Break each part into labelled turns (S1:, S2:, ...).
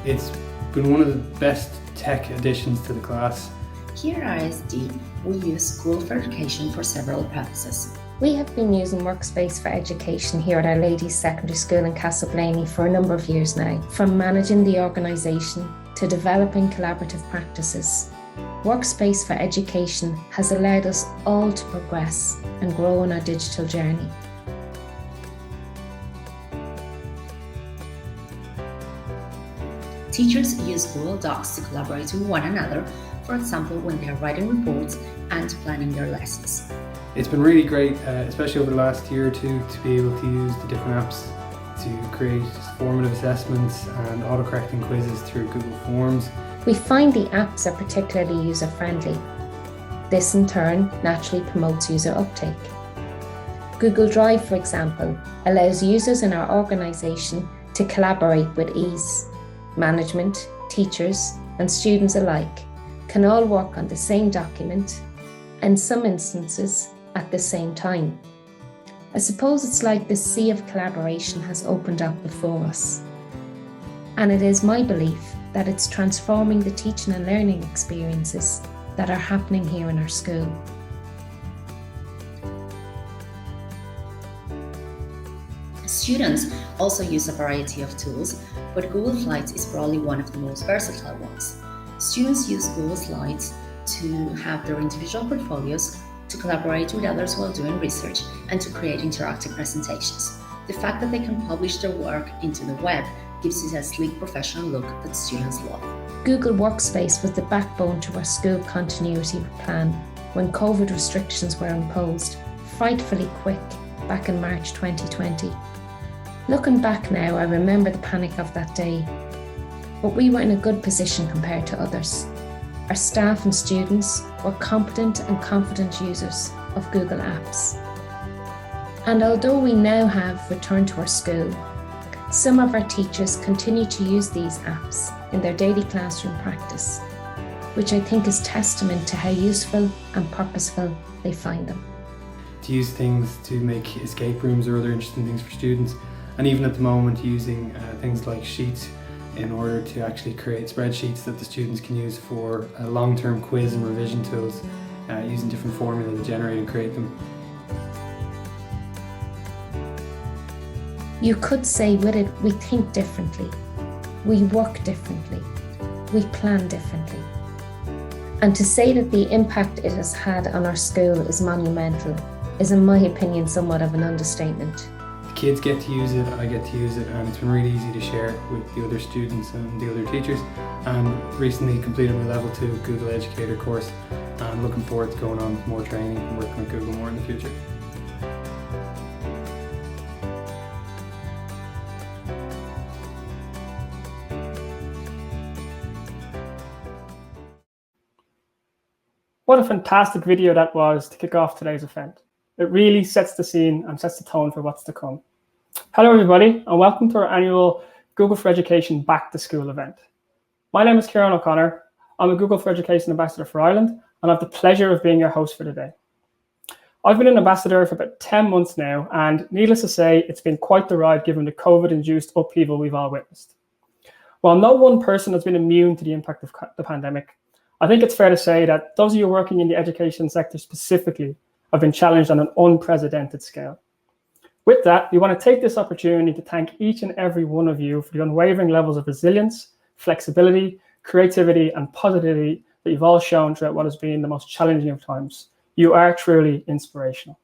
S1: It's been one of the best tech additions to the class.
S2: Here at ISD, we use School for Education for several purposes.
S3: We have been using Workspace for Education here at Our Ladies Secondary School in Castleblaney for a number of years now, from managing the organisation to developing collaborative practices. Workspace for Education has allowed us all to progress and grow on our digital journey.
S2: Teachers use Google Docs to collaborate with one another, for example, when they are writing reports and planning their lessons.
S1: It's been really great, especially over the last year or two, to be able to use the different apps to create formative assessments and auto-correcting quizzes through Google Forms.
S3: We find the apps are particularly user-friendly. This in turn naturally promotes user uptake. Google Drive, for example, allows users in our organisation to collaborate with ease. Management, teachers and students alike can all work on the same document, in some instances at the same time. I suppose it's like the sea of collaboration has opened up before us. And it is my belief that it's transforming the teaching and learning experiences that are happening here in our school.
S2: Students also use a variety of tools, but Google Slides is probably one of the most versatile ones. Students use Google Slides to have their individual portfolios, to collaborate with others while doing research, and to create interactive presentations. The fact that they can publish their work into the web gives it a sleek professional look that students love.
S3: Google Workspace was the backbone to our school continuity plan when COVID restrictions were imposed, frightfully quick, back in March 2020. Looking back now, I remember the panic of that day, but we were in a good position compared to others. Our staff and students were competent and confident users of Google Apps. And although we now have returned to our school, some of our teachers continue to use these apps in their daily classroom practice, which I think is testament to how useful and purposeful they find them.
S1: To use things to make escape rooms or other interesting things for students, and even at the moment using things like Sheets in order to actually create spreadsheets that the students can use for long-term quiz and revision tools, using different formula to generate and create them.
S3: You could say with it, we think differently, we work differently, we plan differently. And to say that the impact it has had on our school is monumental is, in my opinion, somewhat of an understatement.
S1: The kids get to use it, I get to use it, and it's been really easy to share with the other students and the other teachers. And recently completed my level 2 Google Educator course, and looking forward to going on with more training and working with Google more in the future.
S4: What a fantastic video that was to kick off today's event. It really sets the scene and sets the tone for what's to come. Hello everybody, and welcome to our annual Google for Education Back to School event. My name is Kieran O'Connor. I'm a Google for Education Ambassador for Ireland, and I have the pleasure of being your host for today. I've been an ambassador for about 10 months now, and needless to say, it's been quite the ride given the COVID-induced upheaval we've all witnessed. While no one person has been immune to the impact of the pandemic, I think it's fair to say that those of you working in the education sector specifically have been challenged on an unprecedented scale. With that, we want to take this opportunity to thank each and every one of you for the unwavering levels of resilience, flexibility, creativity, and positivity that you've all shown throughout what has been the most challenging of times. You are truly inspirational.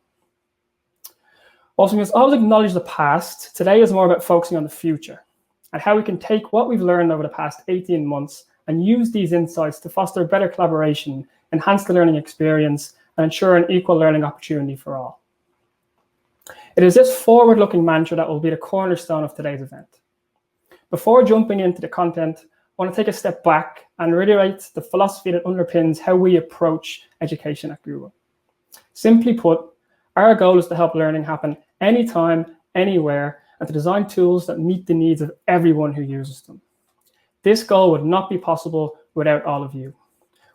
S4: Whilst we must always acknowledge the past, today is more about focusing on the future and how we can take what we've learned over the past 18 months and use these insights to foster better collaboration, enhance the learning experience, and ensure an equal learning opportunity for all. It is this forward-looking mantra that will be the cornerstone of today's event. Before jumping into the content, I want to take a step back and reiterate the philosophy that underpins how we approach education at Google. Simply put, our goal is to help learning happen anytime, anywhere, and to design tools that meet the needs of everyone who uses them. This goal would not be possible without all of you.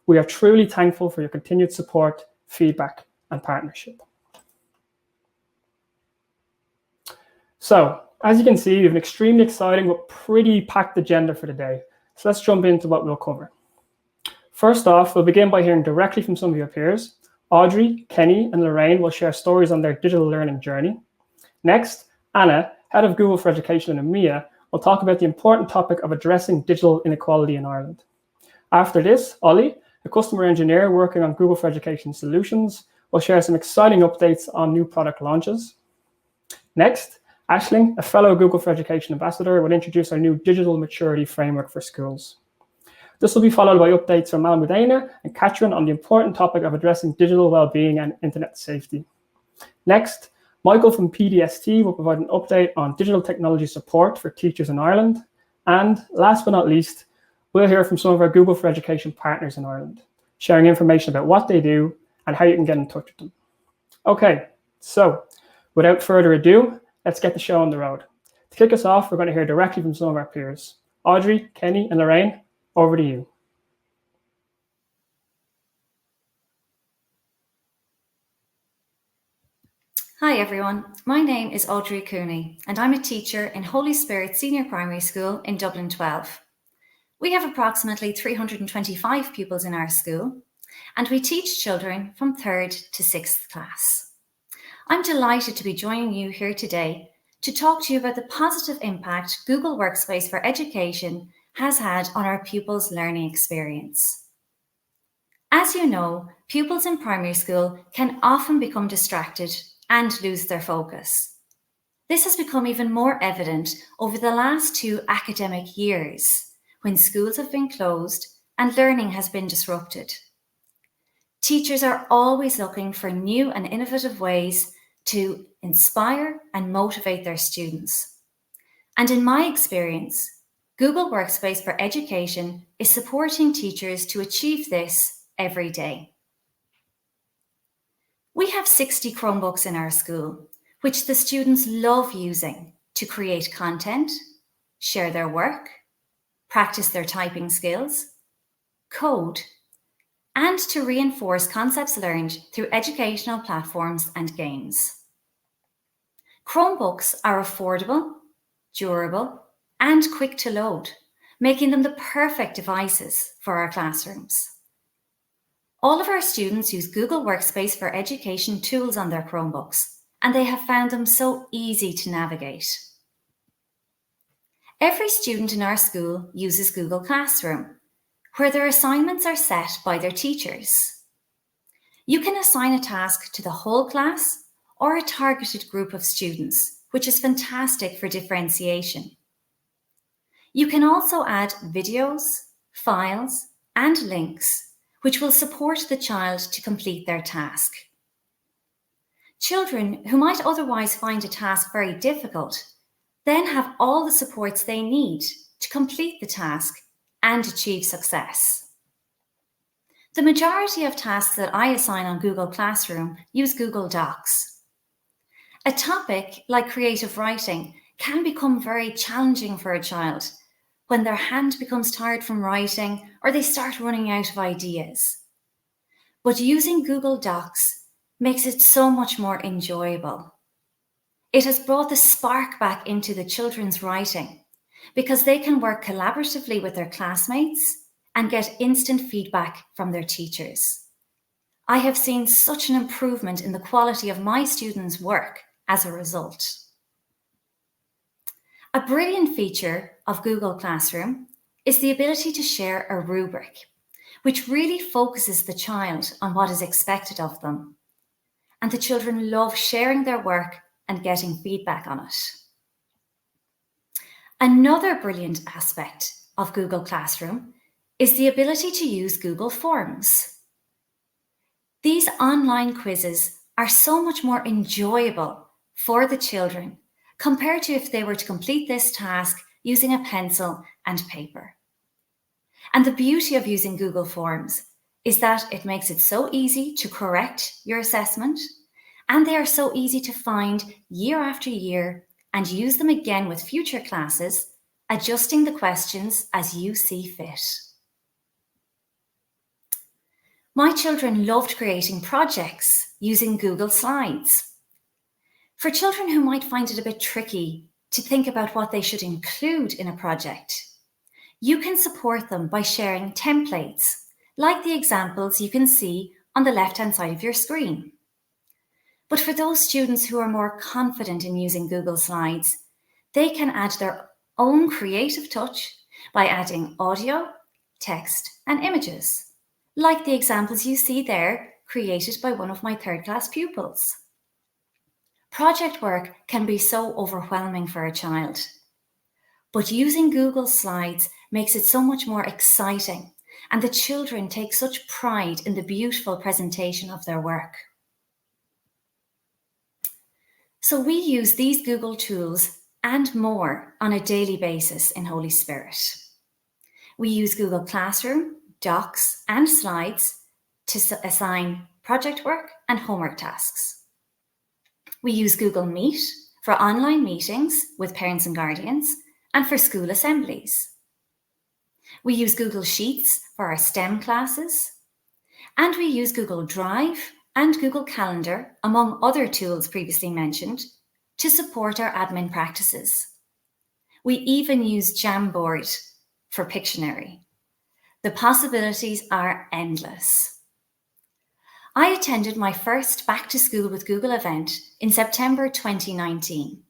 S4: We are truly thankful for your continued support, feedback, and partnership. So, as you can see, we have an extremely exciting but pretty packed agenda for today. So let's jump into what we'll cover. First off, we'll begin by hearing directly from some of your peers. Audrey, Kenny, and Lorraine will share stories on their digital learning journey. Next, Anna, Head of Google for Education in EMEA, will talk about the important topic of addressing digital inequality in Ireland. After this, Ollie, a customer engineer working on Google for Education solutions, will share some exciting updates on new product launches. Next, Aisling, a fellow Google for Education ambassador, will introduce our new digital maturity framework for schools. This will be followed by updates from Almudena and Catherine on the important topic of addressing digital well-being and internet safety. Next, Michael from PDST will provide an update on digital technology support for teachers in Ireland. And last but not least, we'll hear from some of our Google for Education partners in Ireland, sharing information about what they do and how you can get in touch with them. Okay, so without further ado, let's get the show on the road. To kick us off, we're going to hear directly from some of our peers. Audrey, Kenny, and Lorraine, over to you.
S5: Hi everyone, my name is Audrey Cooney and I'm a teacher in Holy Spirit Senior Primary School in Dublin 12. We have approximately 325 pupils in our school and we teach children from 3rd to 6th class. I'm delighted to be joining you here today to talk to you about the positive impact Google Workspace for Education has had on our pupils' learning experience. As you know, pupils in primary school can often become distracted and lose their focus. This has become even more evident over the last 2 academic years, when schools have been closed and learning has been disrupted. Teachers are always looking for new and innovative ways to inspire and motivate their students. And in my experience, Google Workspace for Education is supporting teachers to achieve this every day. We have 60 Chromebooks in our school, which the students love using to create content, share their work, practice their typing skills, code, and to reinforce concepts learned through educational platforms and games. Chromebooks are affordable, durable, and quick to load, making them the perfect devices for our classrooms. All of our students use Google Workspace for Education tools on their Chromebooks, and they have found them so easy to navigate. Every student in our school uses Google Classroom, where their assignments are set by their teachers. You can assign a task to the whole class or a targeted group of students, which is fantastic for differentiation. You can also add videos, files, and links, which will support the child to complete their task. Children who might otherwise find a task very difficult then have all the supports they need to complete the task and achieve success. The majority of tasks that I assign on Google Classroom use Google Docs. A topic like creative writing can become very challenging for a child when their hand becomes tired from writing or they start running out of ideas. But using Google Docs makes it so much more enjoyable. It has brought the spark back into the children's writing because they can work collaboratively with their classmates and get instant feedback from their teachers. I have seen such an improvement in the quality of my students' work as a result. A brilliant feature of Google Classroom is the ability to share a rubric, which really focuses the child on what is expected of them. And the children love sharing their work and getting feedback on it. Another brilliant aspect of Google Classroom is the ability to use Google Forms. These online quizzes are so much more enjoyable for the children compared to if they were to complete this task using a pencil and paper. And the beauty of using Google Forms is that it makes it so easy to correct your assessment, and they are so easy to find year after year and use them again with future classes, adjusting the questions as you see fit. My children loved creating projects using Google Slides. For children who might find it a bit tricky to think about what they should include in a project, You can support them by sharing templates, like the examples you can see on the left-hand side of your screen. But for those students who are more confident in using Google Slides, they can add their own creative touch by adding audio, text, and images, like the examples you see there created by one of my third class pupils. Project work can be so overwhelming for a child, but using Google Slides makes it so much more exciting, and the children take such pride in the beautiful presentation of their work. So we use these Google tools and more on a daily basis in Holy Spirit. We use Google Classroom, Docs, and Slides to assign project work and homework tasks. We use Google Meet for online meetings with parents and guardians and for school assemblies. We use Google Sheets for our STEM classes, and we use Google Drive and Google Calendar, among other tools previously mentioned, to support our admin practices. We even use Jamboard for Pictionary. The possibilities are endless. I attended my first Back to School with Google event in September 2019.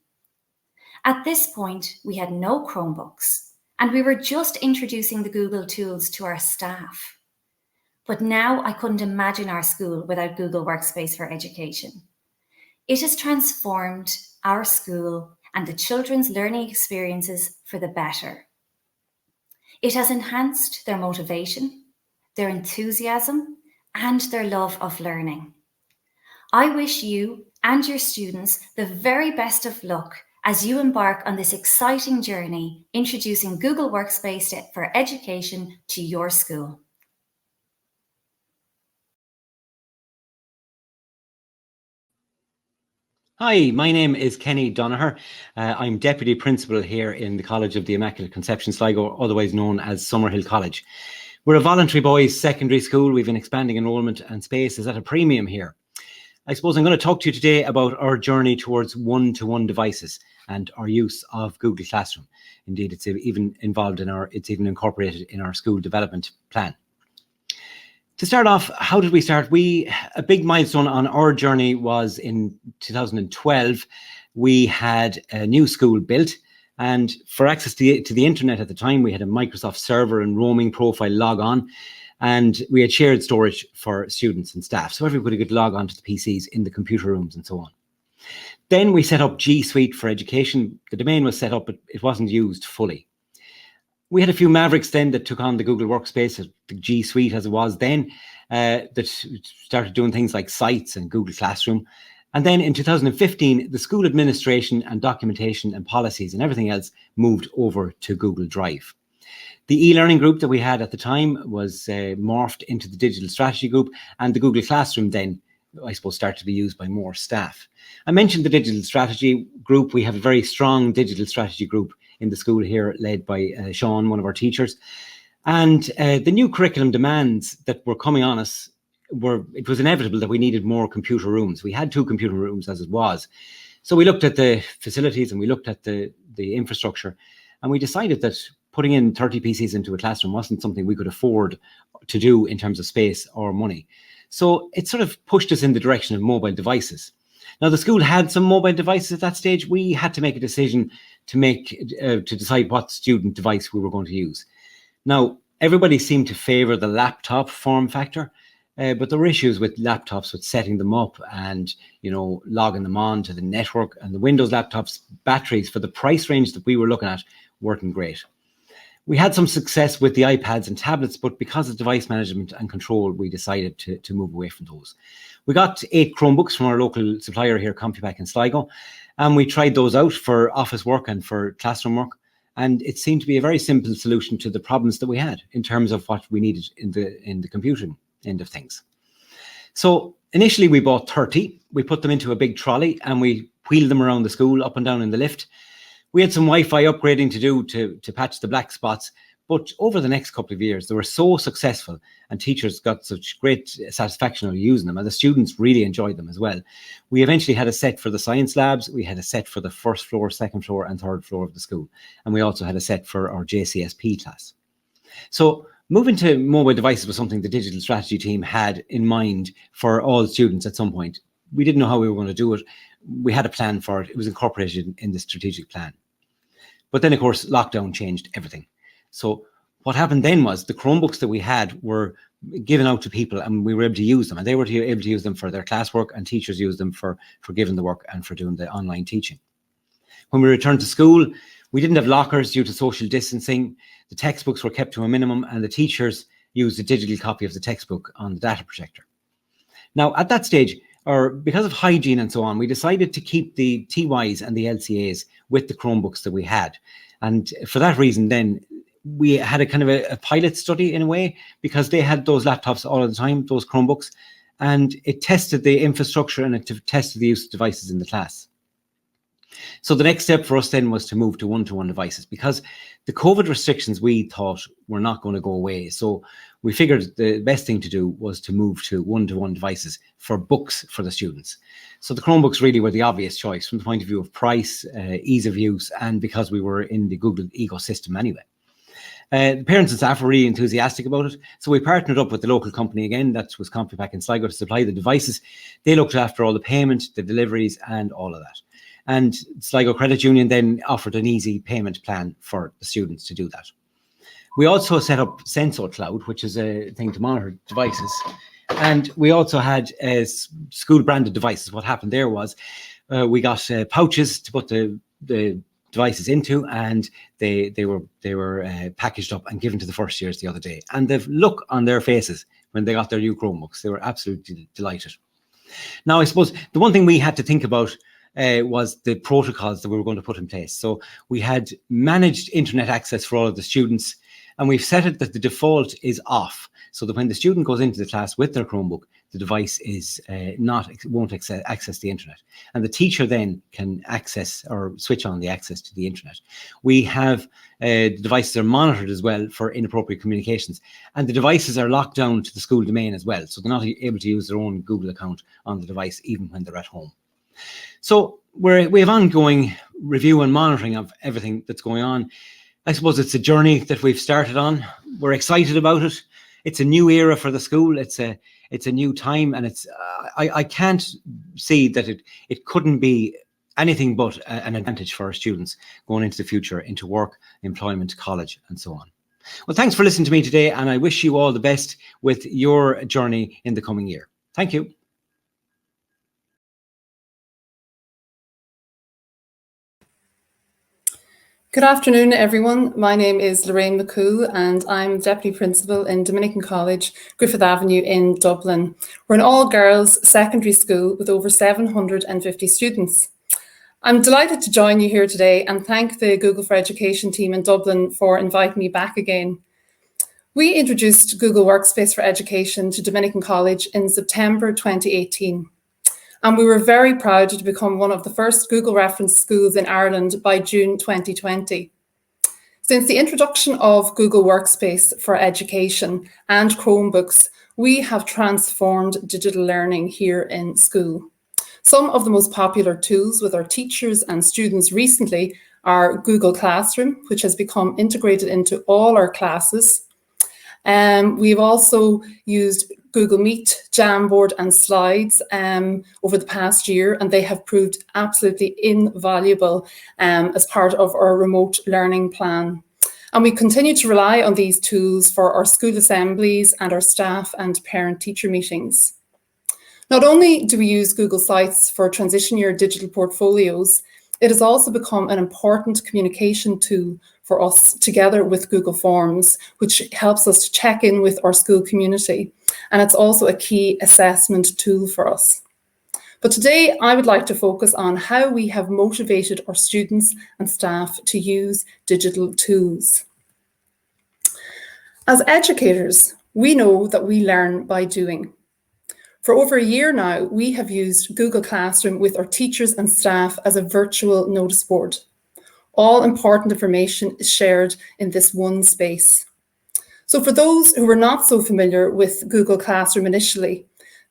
S5: At this point, we had no Chromebooks, and we were just introducing the Google tools to our staff. But now I couldn't imagine our school without Google Workspace for Education. It has transformed our school and the children's learning experiences for the better. It has enhanced their motivation, their enthusiasm, and their love of learning. I wish you and your students the very best of luck as you embark on this exciting journey introducing Google Workspace for Education to your school.
S6: Hi, my name is Kenny Donaher. I'm Deputy Principal here in the College of the Immaculate Conception, Sligo, otherwise known as Summerhill College. We're a voluntary boys secondary school. We've been expanding enrolment and space is at a premium here. I suppose I'm going to talk to you today about our journey towards one-to-one devices and our use of Google Classroom. Indeed, it's even incorporated in our school development plan. To start off, how did we start? A big milestone on our journey was in 2012. We had a new school built, and for access to the internet at the time, we had a Microsoft server and roaming profile log on, and we had shared storage for students and staff, so everybody could log on to the PCs in the computer rooms and so on. Then we set up G Suite for Education. The domain was set up, but it wasn't used fully. We had a few mavericks then that took on the Google Workspace, the G Suite as it was then, that started doing things like sites and Google Classroom. And then in 2015, the school administration and documentation and policies and everything else moved over to Google Drive. The e-learning group that we had at the time was morphed into the digital strategy group, and the Google Classroom then, I suppose, started to be used by more staff. I mentioned the digital strategy group. We have a very strong digital strategy group in the school here, led by Sean, one of our teachers. And the new curriculum demands that were coming on us it was inevitable that we needed more computer rooms. We had 2 computer rooms as it was. So we looked at the facilities and we looked at the infrastructure, and we decided that putting in 30 PCs into a classroom wasn't something we could afford to do in terms of space or money. So it sort of pushed us in the direction of mobile devices. Now, the school had some mobile devices at that stage. We had to make a decision to decide what student device we were going to use. Now, everybody seemed to favor the laptop form factor, but there were issues with laptops, with setting them up and, logging them on to the network, and the Windows laptops batteries for the price range that we were looking at weren't great. We had some success with the iPads and tablets, but because of device management and control, we decided to move away from those. We got 8 Chromebooks from our local supplier here, CompuPack in Sligo, and we tried those out for office work and for classroom work. And it seemed to be a very simple solution to the problems that we had in terms of what we needed in the computing end of things. So initially we bought 30. We put them into a big trolley and we wheeled them around the school, up and down in the lift. We had some Wi-Fi upgrading to do to patch the black spots, But over the next couple of years, they were so successful and teachers got such great satisfaction of using them, and the students really enjoyed them as well. We eventually had a set for the science labs, we had a set for the first floor, second floor and third floor of the school. And we also had a set for our JCSP class. So moving to mobile devices was something the digital strategy team had in mind for all students at some point. We didn't know how we were going to do it. We had a plan for it. It was incorporated in the strategic plan. But then, of course, lockdown changed everything. So what happened then was the Chromebooks that we had were given out to people and we were able to use them, and they were able to use them for their classwork, and teachers used them for giving the work and for doing the online teaching. When we returned to school, we didn't have lockers due to social distancing. The textbooks were kept to a minimum and the teachers used a digital copy of the textbook on the data projector. Now, at that stage, or because of hygiene and so on, we decided to keep the TYs and the LCAs with the Chromebooks that we had. And for that reason, then we had a kind of a pilot study in a way, because they had those laptops all of the time, those Chromebooks, and it tested the infrastructure and it tested the use of devices in the class. So the next step for us then was to move to one-to-one devices, because the COVID restrictions we thought were not going to go away. So we figured the best thing to do was to move to one-to-one devices for books for the students. So the Chromebooks really were the obvious choice from the point of view of price, ease of use, and because we were in the Google ecosystem anyway. The parents and staff were really enthusiastic about it. So we partnered up with the local company again, that was Compupack in Sligo, to supply the devices. They looked after all the payment, the deliveries and all of that. And Sligo Credit Union then offered an easy payment plan for the students to do that. We also set up Senso Cloud, which is a thing to monitor devices. And we also had school branded devices. What happened there was we got pouches to put the devices into, and they were packaged up and given to the first years the other day. And the look on their faces when they got their new Chromebooks, they were absolutely delighted. Now, I suppose the one thing we had to think about was the protocols that we were going to put in place. So we had managed internet access for all of the students, and we've set it that the default is off, so that when the student goes into the class with their Chromebook, the device is won't access the internet, and the teacher then can access or switch on the access to the internet. We have the devices are monitored as well for inappropriate communications, and the devices are locked down to the school domain as well, so they're not able to use their own Google account on the device even when they're at home. So we have ongoing review and monitoring of everything that's going on. I suppose it's a journey that we've started on. We're excited about it. It's a new era for the school. It's a new time, and it's I can't see that it couldn't be anything but an advantage for our students going into the future, into work, employment, college, and so on. Well, thanks for listening to me today, and I wish you all the best with your journey in the coming year. Thank you.
S7: Good afternoon, everyone. My name is Lorraine McCool and I'm Deputy Principal in Dominique College, Griffith Avenue in Dublin. We're an all-girls secondary school with over 750 students. I'm delighted to join you here today and thank the Google for Education team in Dublin for inviting me back again. We introduced Google Workspace for Education to Dominique College in September 2018. And we were very proud to become one of the first Google referenced schools in Ireland by June 2020. Since the introduction of Google Workspace for Education and Chromebooks, we have transformed digital learning here in school. Some of the most popular tools with our teachers and students recently are Google Classroom, which has become integrated into all our classes. We've also used Google Meet, Jamboard and Slides over the past year, and they have proved absolutely invaluable as part of our remote learning plan. And we continue to rely on these tools for our school assemblies and our staff and parent-teacher meetings. Not only do we use Google Sites for transition year digital portfolios, it has also become an important communication tool for us together with Google Forms, which helps us to check in with our school community. And it's also a key assessment tool for us. But today I would like to focus on how we have motivated our students and staff to use digital tools. As educators, we know that we learn by doing. For over a year now, we have used Google Classroom with our teachers and staff as a virtual notice board. All important information is shared in this one space. So for those who were not so familiar with Google Classroom initially,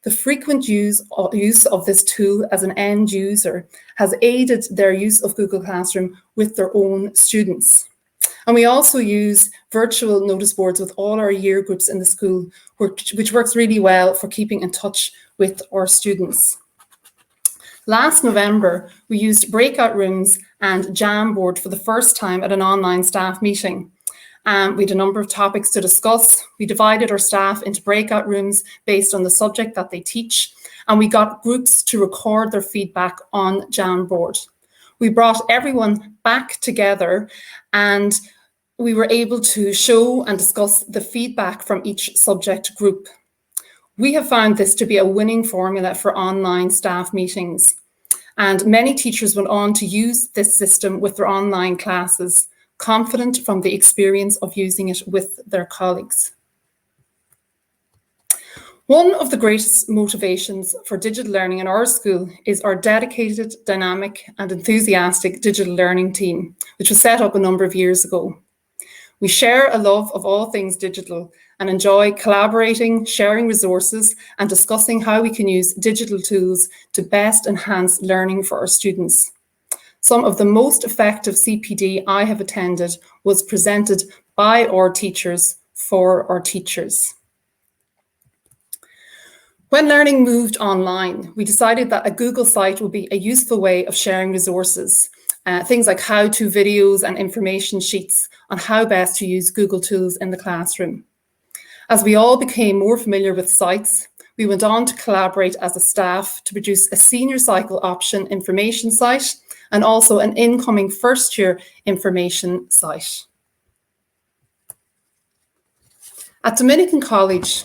S7: the frequent use of this tool as an end user has aided their use of Google Classroom with their own students. And we also use virtual notice boards with all our year groups in the school, which works really well for keeping in touch with our students. Last November, we used breakout rooms and Jamboard for the first time at an online staff meeting. We had a number of topics to discuss. We divided our staff into breakout rooms based on the subject that they teach, and we got groups to record their feedback on Jamboard. We brought everyone back together and we were able to show and discuss the feedback from each subject group. We have found this to be a winning formula for online staff meetings, and many teachers went on to use this system with their online classes, confident from the experience of using it with their colleagues. One of the greatest motivations for digital learning in our school is our dedicated, dynamic and enthusiastic digital learning team, which was set up a number of years ago. We share a love of all things digital and enjoy collaborating, sharing resources and discussing how we can use digital tools to best enhance learning for our students. Some of the most effective CPD I have attended was presented by our teachers for our teachers. When learning moved online, we decided that a Google site would be a useful way of sharing resources, things like how-to videos and information sheets on how best to use Google tools in the classroom. As we all became more familiar with sites, we went on to collaborate as a staff to produce a senior cycle option information site and also an incoming first year information site. At Dominican College,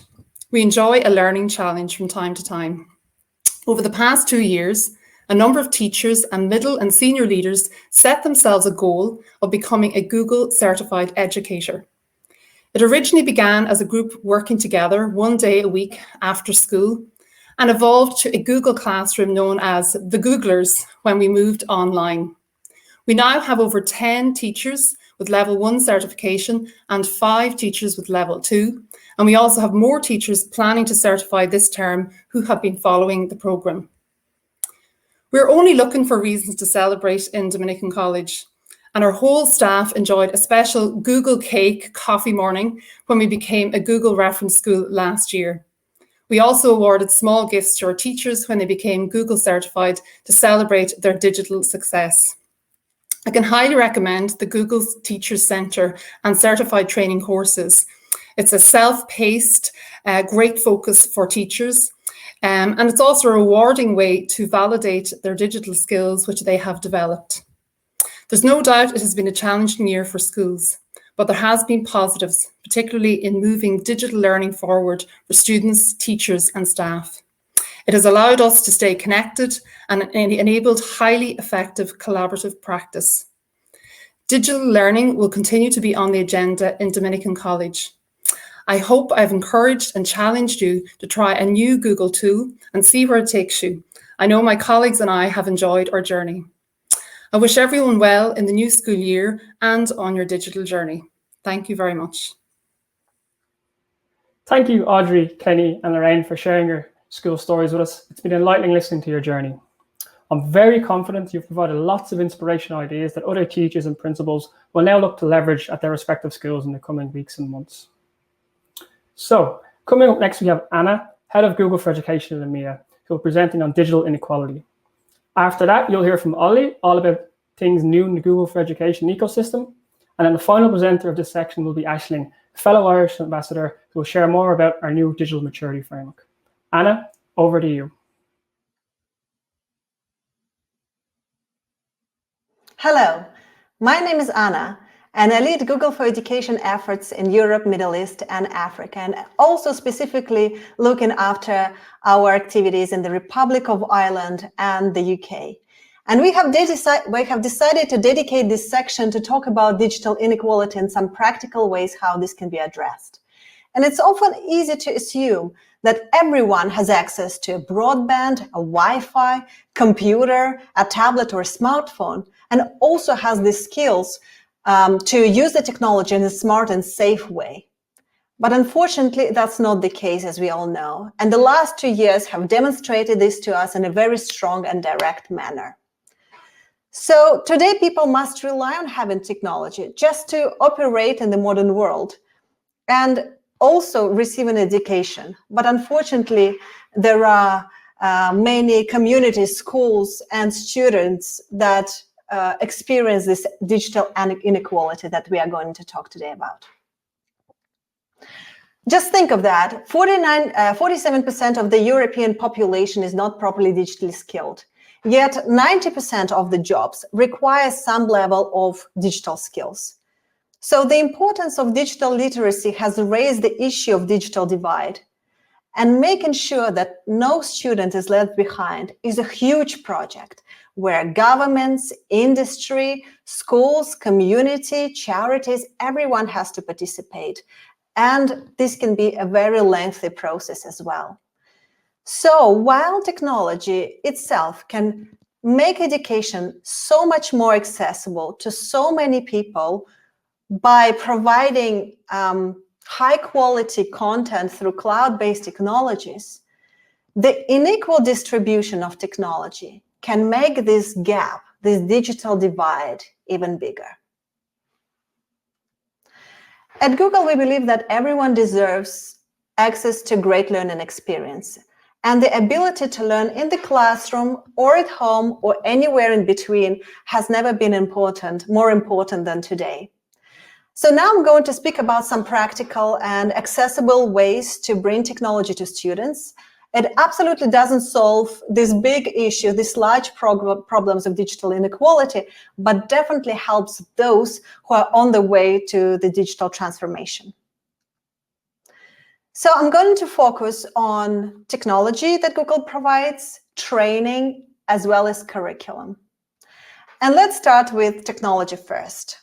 S7: we enjoy a learning challenge from time to time. Over the past 2 years, a number of teachers and middle and senior leaders set themselves a goal of becoming a Google certified educator. It originally began as a group working together 1 day a week after school and evolved to a Google Classroom known as the Googlers when we moved online. We now have over 10 teachers with level 1 certification and 5 teachers with level 2. And we also have more teachers planning to certify this term who have been following the programme. We're only looking for reasons to celebrate in Dominican College, and our whole staff enjoyed a special Google Cake coffee morning when we became a Google reference school last year. We also awarded small gifts to our teachers when they became Google certified to celebrate their digital success. I can highly recommend the Google Teachers Centre and certified training courses. It's a self-paced, great focus for teachers. And it's also a rewarding way to validate their digital skills, which they have developed. There's no doubt it has been a challenging year for schools, but there has been positives, particularly in moving digital learning forward for students, teachers and staff. It has allowed us to stay connected and enabled highly effective collaborative practice. Digital learning will continue to be on the agenda in Dominican College. I hope I've encouraged and challenged you to try a new Google tool and see where it takes you. I know my colleagues and I have enjoyed our journey. I wish everyone well in the new school year and on your digital journey. Thank you very much.
S4: Thank you, Audrey, Kenny and Lorraine for sharing your school stories with us. It's been enlightening listening to your journey. I'm very confident you've provided lots of inspirational ideas that other teachers and principals will now look to leverage at their respective schools in the coming weeks and months. So, coming up next, we have Anna, Head of Google for Education at EMEA, who will be presenting on digital inequality. After that, you'll hear from Ollie, all about things new in the Google for Education ecosystem. And then the final presenter of this section will be Aisling, a fellow Irish ambassador, who will share more about our new digital maturity framework. Anna, over to you.
S8: Hello, my name is Anna, and I lead Google for Education efforts in Europe, Middle East, and Africa, and also specifically looking after our activities in the Republic of Ireland and the UK. And we have decided to dedicate this section to talk about digital inequality and some practical ways how this can be addressed. And it's often easy to assume that everyone has access to a broadband, a Wi-Fi, computer, a tablet or a smartphone, and also has the skills to use the technology in a smart and safe way. But unfortunately, that's not the case, as we all know. And the last 2 years have demonstrated this to us in a very strong and direct manner. So today, people must rely on having technology just to operate in the modern world and also receive an education. But unfortunately, there are many communities, schools, and students that experience this digital inequality that we are going to talk today about. Just think of that. 47% of the European population is not properly digitally skilled. Yet 90% of the jobs require some level of digital skills. So the importance of digital literacy has raised the issue of digital divide. And making sure that no student is left behind is a huge project where governments, industry, schools, community, charities, everyone has to participate. And this can be a very lengthy process as well. So while technology itself can make education so much more accessible to so many people by providing high quality content through cloud-based technologies, the unequal distribution of technology can make this gap, this digital divide, even bigger. At Google, we believe that everyone deserves access to great learning experience, and the ability to learn in the classroom or at home or anywhere in between has never been more important than today. So now I'm going to speak about some practical and accessible ways to bring technology to students. It absolutely doesn't solve this big issue, these large problems of digital inequality, but definitely helps those who are on the way to the digital transformation. So I'm going to focus on technology that Google provides, training, as well as curriculum. And let's start with technology first.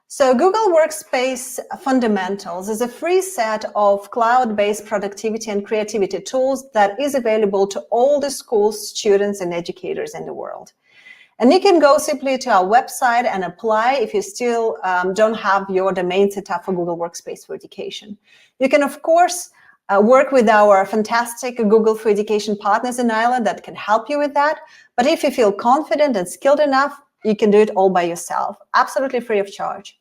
S8: So Google Workspace Fundamentals is a free set of cloud-based productivity and creativity tools that is available to all the schools, students, and educators in the world. And you can go simply to our website and apply if you still don't have your domain set up for Google Workspace for Education. You can, of course, work with our fantastic Google for Education partners in Ireland that can help you with that. But if you feel confident and skilled enough, you can do it all by yourself, absolutely free of charge.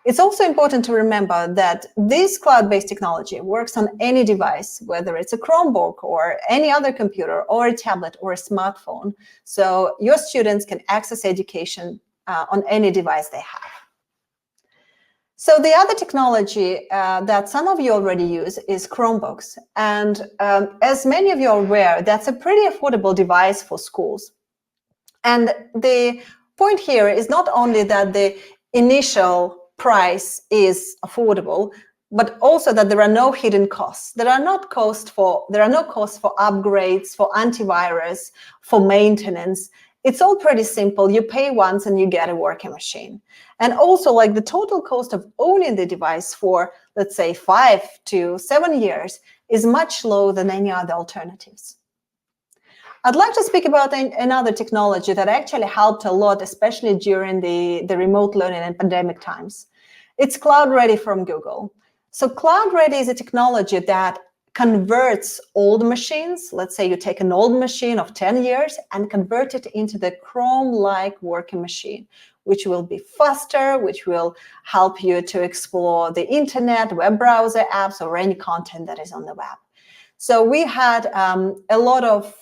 S8: It's also important to remember that this cloud-based technology works on any device, whether it's a Chromebook or any other computer or a tablet or a smartphone. So your students can access education on any device they have. So the other technology that some of you already use is Chromebooks. And as many of you are aware, that's a pretty affordable device for schools. And the point here is not only that the initial price is affordable, but also that there are no hidden costs. There are no costs for upgrades, for antivirus, for maintenance. It's all pretty simple. You pay once and you get a working machine. And also, like, the total cost of owning the device for, let's say, 5 to 7 years is much lower than any other alternatives. I'd like to speak about another technology that actually helped a lot, especially during the remote learning and pandemic times. It's Cloud Ready from Google. So Cloud Ready is a technology that converts old machines. Let's say you take an old machine of 10 years and convert it into the Chrome-like working machine, which will be faster, which will help you to explore the internet, web browser apps, or any content that is on the web. So we had a lot of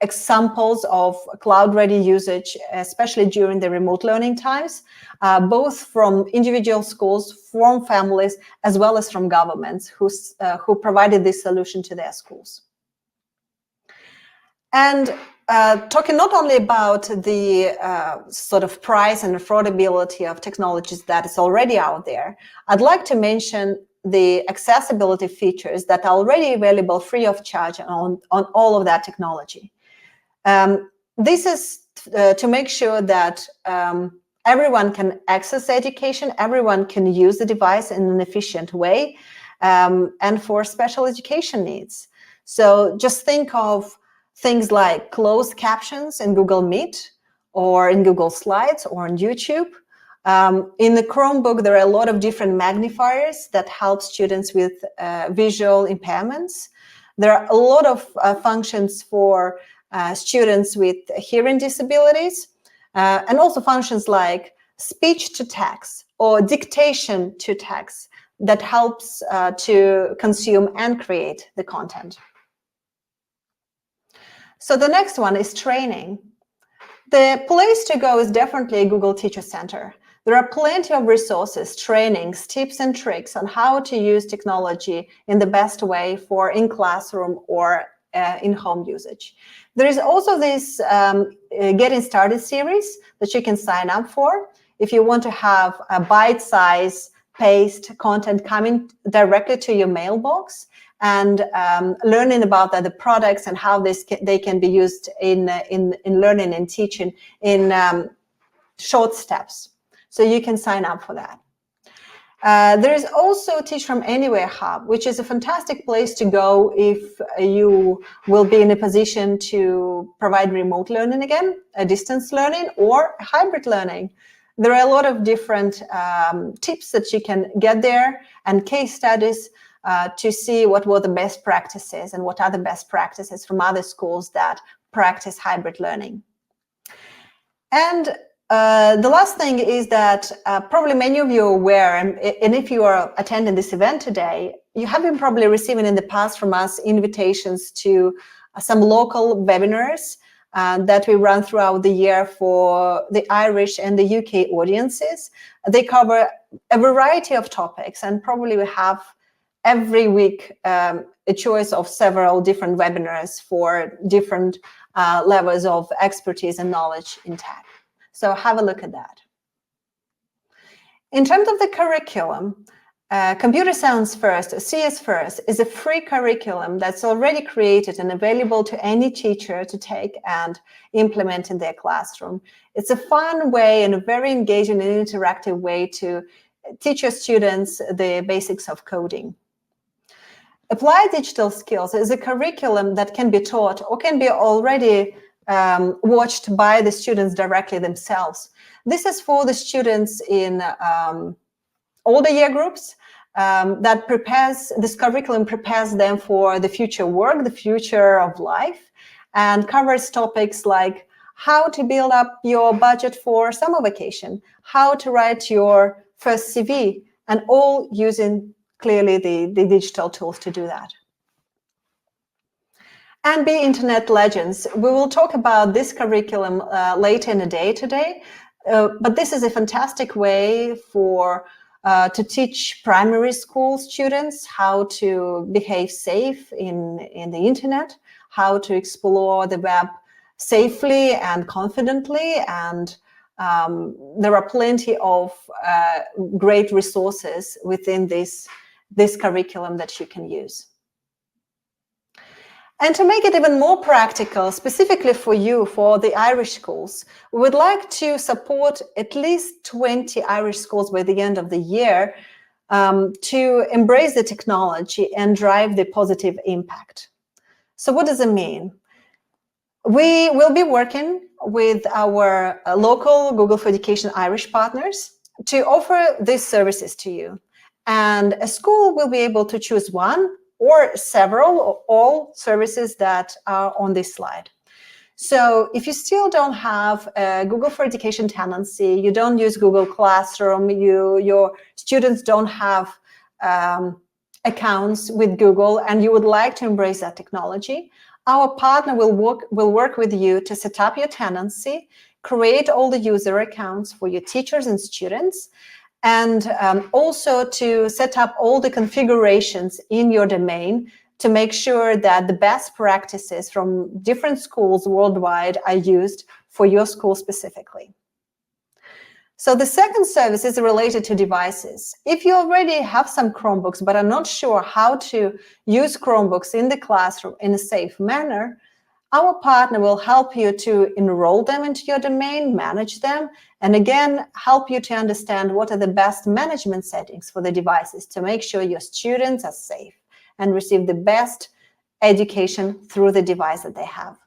S8: examples of cloud-ready usage, especially during the remote learning times, both from individual schools, from families, as well as from governments who provided this solution to their schools. And talking not only about the sort of price and affordability of technologies that is already out there, I'd like to mention the accessibility features that are already available free of charge on all of that technology. This is to make sure that everyone can access education, everyone can use the device in an efficient way, and for special education needs. So just think of things like closed captions in Google Meet or in Google Slides or on YouTube. In the Chromebook, there are a lot of different magnifiers that help students with visual impairments. There are a lot of functions for students with hearing disabilities, and also functions like speech to text or dictation to text that helps to consume and create the content. So the next one is training. The place to go is definitely Google Teacher Center. There are plenty of resources, trainings, tips and tricks on how to use technology in the best way for in-classroom or in-home usage. There is also this Getting Started series that you can sign up for if you want to have a bite-sized paced content coming directly to your mailbox and learning about the products and how they can be used in learning and teaching in short steps. So you can sign up for that. There is also Teach from Anywhere Hub, which is a fantastic place to go if you will be in a position to provide remote learning again, distance learning, or hybrid learning. There are a lot of different tips that you can get there and case studies to see what were the best practices and what are the best practices from other schools that practice hybrid learning. And the last thing is that probably many of you are aware, and if you are attending this event today, you have been probably receiving in the past from us invitations to some local webinars that we run throughout the year for the Irish and the UK audiences. They cover a variety of topics, and probably we have every week a choice of several different webinars for different levels of expertise and knowledge in tech. So have a look at that. In terms of the curriculum, Computer Science First, CS First, is a free curriculum that's already created and available to any teacher to take and implement in their classroom. It's a fun way and a very engaging and interactive way to teach your students the basics of coding. Applied Digital Skills is a curriculum that can be taught or can be already watched by the students directly themselves. This is for the students in older year groups this curriculum prepares them for the future work, the future of life, and covers topics like how to build up your budget for summer vacation, how to write your first CV, and all using clearly the digital tools to do that. And be internet legends. We will talk about this curriculum later in the day today, but this is a fantastic way to teach primary school students how to behave safe in the internet, how to explore the web safely and confidently, and there are plenty of great resources within this curriculum that you can use. And to make it even more practical, specifically for you, for the Irish schools, we would like to support at least 20 Irish schools by the end of the year to embrace the technology and drive the positive impact. So what does it mean? We will be working with our local Google for Education Irish partners to offer these services to you. And a school will be able to choose one or several or all services that are on this slide. So if you still don't have a Google for Education tenancy, you don't use Google Classroom, your students don't have accounts with Google, and you would like to embrace that technology, our partner will work with you to set up your tenancy, create all the user accounts for your teachers and students, and also to set up all the configurations in your domain to make sure that the best practices from different schools worldwide are used for your school specifically. So the second service is related to devices. If you already have some Chromebooks but are not sure how to use Chromebooks in the classroom in a safe manner, Our partner will help you to enroll them into your domain, manage them, and again, help you to understand what are the best management settings for the devices to make sure your students are safe and receive the best education through the device that they have.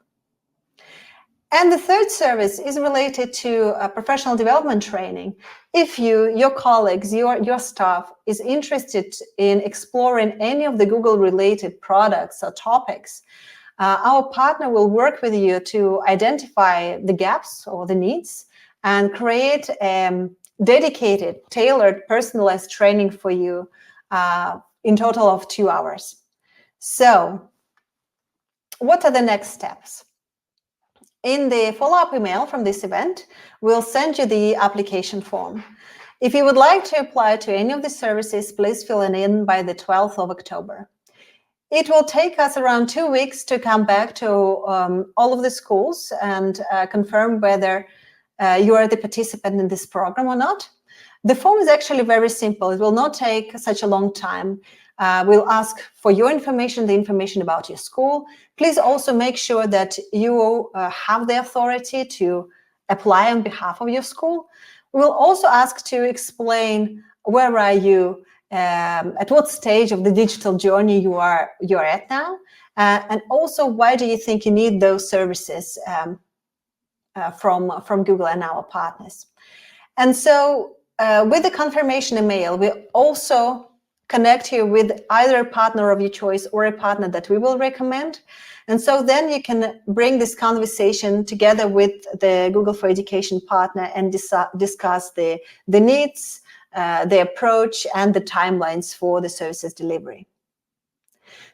S8: And the third service is related to professional development training. If you, your colleagues, your staff is interested in exploring any of the Google-related products or topics, our partner will work with you to identify the gaps or the needs and create dedicated, tailored, personalized training for you in total of 2 hours. So, what are the next steps? In the follow-up email from this event, we'll send you the application form. If you would like to apply to any of the services, please fill it in by the 12th of October. It will take us around 2 weeks to come back to all of the schools and confirm whether you are the participant in this program or not. The form is actually very simple. It will not take such a long time. We'll ask for your information, the information about your school. Please also make sure that you have the authority to apply on behalf of your school. We'll also ask to explain where are you, at what stage of the digital journey you're at now, and also why do you think you need those services from Google and our partners. And so with the confirmation email, we also connect you with either a partner of your choice or a partner that we will recommend. And so then you can bring this conversation together with the Google for Education partner and discuss the needs, the approach, and the timelines for the services delivery.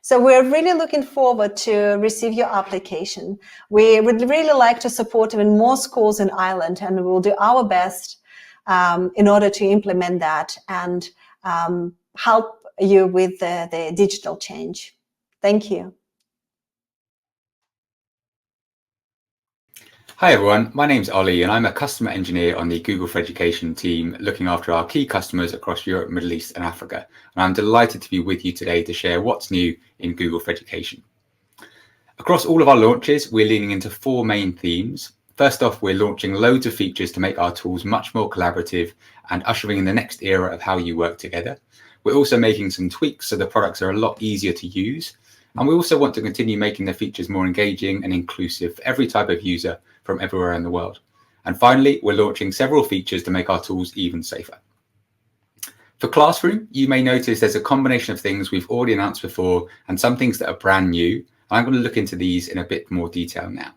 S8: So we're really looking forward to receive your application. We would really like to support even more schools in Ireland, and we'll do our best in order to implement that and help you with the digital change. Thank you.
S9: Hi everyone, my name's Ollie and I'm a customer engineer on the Google for Education team looking after our key customers across Europe, Middle East and Africa. And I'm delighted to be with you today to share what's new in Google for Education. Across all of our launches, we're leaning into 4 main themes. First off, we're launching loads of features to make our tools much more collaborative and ushering in the next era of how you work together. We're also making some tweaks so the products are a lot easier to use. And we also want to continue making the features more engaging and inclusive for every type of user from everywhere in the world. And finally, we're launching several features to make our tools even safer. For Classroom, you may notice there's a combination of things we've already announced before and some things that are brand new. I'm going to look into these in a bit more detail now.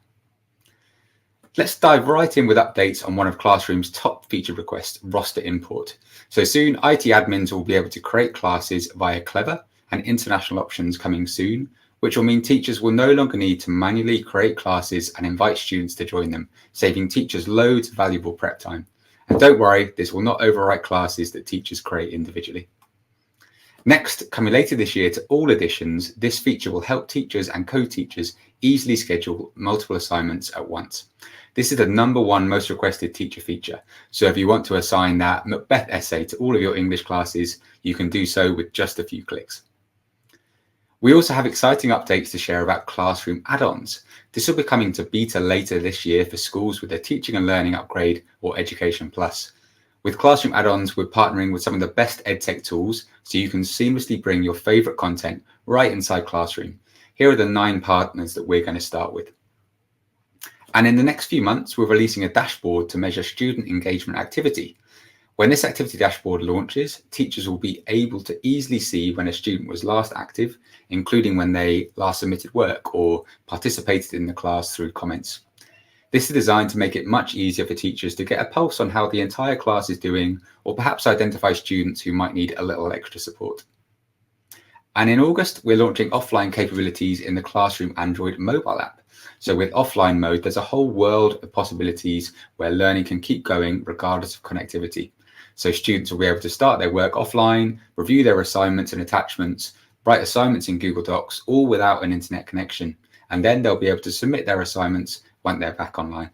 S9: Let's dive right in with updates on one of Classroom's top feature requests, roster import. So soon, IT admins will be able to create classes via Clever, and international options coming soon, which will mean teachers will no longer need to manually create classes and invite students to join them, saving teachers loads of valuable prep time. And don't worry, this will not overwrite classes that teachers create individually. Next, coming later this year to all editions, this feature will help teachers and co-teachers easily schedule multiple assignments at once. This is the #1 most requested teacher feature. So if you want to assign that Macbeth essay to all of your English classes, you can do so with just a few clicks. We also have exciting updates to share about Classroom add-ons. This will be coming to beta later this year for schools with a Teaching and Learning Upgrade or Education Plus. With Classroom add-ons, we're partnering with some of the best EdTech tools so you can seamlessly bring your favorite content right inside Classroom. Here are the 9 partners that we're going to start with. And in the next few months, we're releasing a dashboard to measure student engagement activity. When this activity dashboard launches, teachers will be able to easily see when a student was last active, including when they last submitted work or participated in the class through comments. This is designed to make it much easier for teachers to get a pulse on how the entire class is doing, or perhaps identify students who might need a little extra support. And in August, we're launching offline capabilities in the Classroom Android mobile app. So with offline mode, there's a whole world of possibilities where learning can keep going regardless of connectivity. So students will be able to start their work offline, review their assignments and attachments, write assignments in Google Docs, all without an internet connection. And then they'll be able to submit their assignments when they're back online.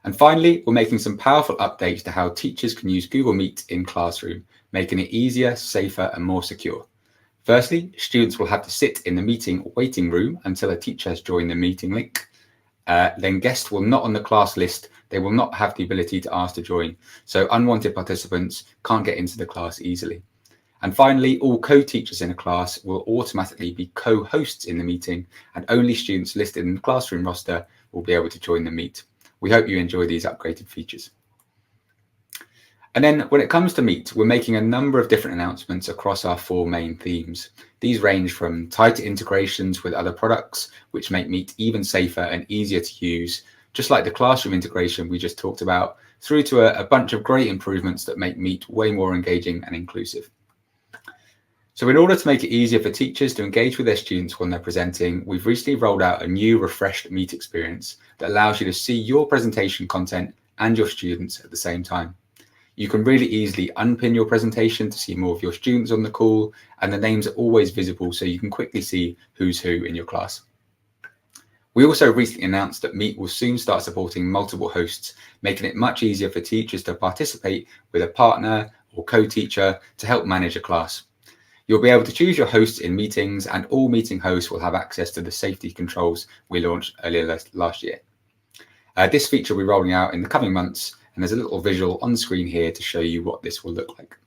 S9: And finally, we're making some powerful updates to how teachers can use Google Meet in Classroom, making it easier, safer, and more secure. Firstly, students will have to sit in the meeting waiting room until a teacher has joined the meeting link. Then guests will not on the class list. They will not have the ability to ask to join. So unwanted participants can't get into the class easily. And finally, all co-teachers in a class will automatically be co-hosts in the meeting, and only students listed in the classroom roster will be able to join the meet. We hope you enjoy these upgraded features. And then when it comes to Meet, we're making a number of different announcements across our 4 main themes. These range from tighter integrations with other products, which make Meet even safer and easier to use, just like the classroom integration we just talked about, through to a bunch of great improvements that make Meet way more engaging and inclusive. So in order to make it easier for teachers to engage with their students when they're presenting, we've recently rolled out a new refreshed Meet experience that allows you to see your presentation content and your students at the same time. You can really easily unpin your presentation to see more of your students on the call, and the names are always visible so you can quickly see who's who in your class. We also recently announced that Meet will soon start supporting multiple hosts, making it much easier for teachers to participate with a partner or co-teacher to help manage a class. You'll be able to choose your hosts in meetings, and all meeting hosts will have access to the safety controls we launched earlier last year. This feature will be rolling out in the coming months, and there's a little visual on screen here to show you what this will look like.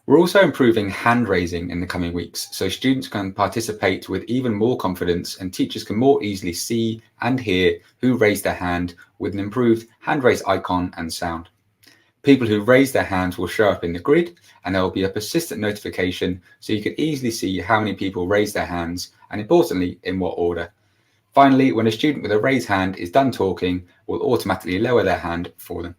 S9: We're also improving hand raising in the coming weeks, so students can participate with even more confidence and teachers can more easily see and hear who raised their hand with an improved hand raise icon and sound. People who raise their hands will show up in the grid, and there will be a persistent notification so you can easily see how many people raise their hands and, importantly, in what order. Finally, when a student with a raised hand is done talking, we'll automatically lower their hand for them.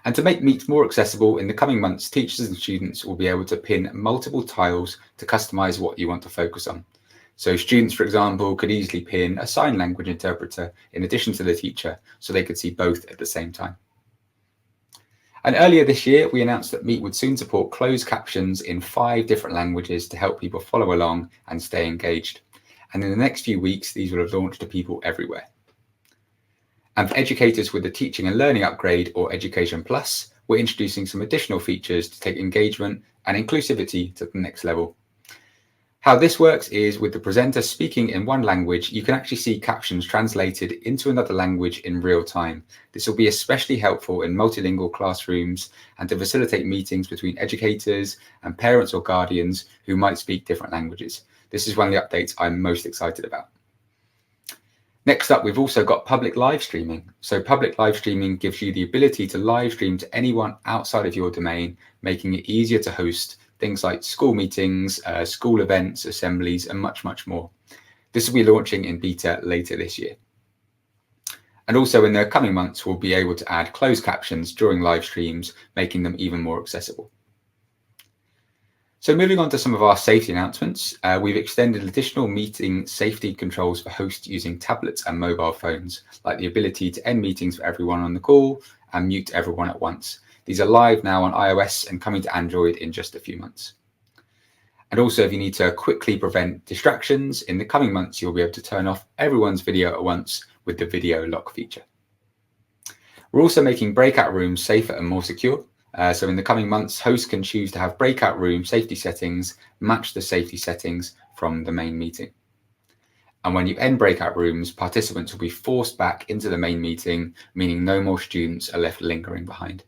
S9: And to make Meet more accessible, in the coming months, teachers and students will be able to pin multiple tiles to customize what you want to focus on. So students, for example, could easily pin a sign language interpreter in addition to the teacher, so they could see both at the same time. And earlier this year, we announced that Meet would soon support closed captions in 5 different languages to help people follow along and stay engaged. And in the next few weeks, these will have launched to people everywhere. And for educators with the Teaching and Learning Upgrade or Education Plus, we're introducing some additional features to take engagement and inclusivity to the next level. How this works is with the presenter speaking in one language, you can actually see captions translated into another language in real time. This will be especially helpful in multilingual classrooms and to facilitate meetings between educators and parents or guardians who might speak different languages. This is one of the updates I'm most excited about. Next up, we've also got public live streaming. So public live streaming gives you the ability to live stream to anyone outside of your domain, making it easier to host things like school meetings, school events, assemblies, and much, much more. This will be launching in beta later this year. And also in the coming months, we'll be able to add closed captions during live streams, making them even more accessible. So moving on to some of our safety announcements, we've extended additional meeting safety controls for hosts using tablets and mobile phones, like the ability to end meetings for everyone on the call and mute everyone at once. These are live now on iOS and coming to Android in just a few months. And also, if you need to quickly prevent distractions, in the coming months, you'll be able to turn off everyone's video at once with the video lock feature. We're also making breakout rooms safer and more secure. So in the coming months, hosts can choose to have breakout room safety settings match the safety settings from the main meeting. And when you end breakout rooms, participants will be forced back into the main meeting, meaning no more students are left lingering behind.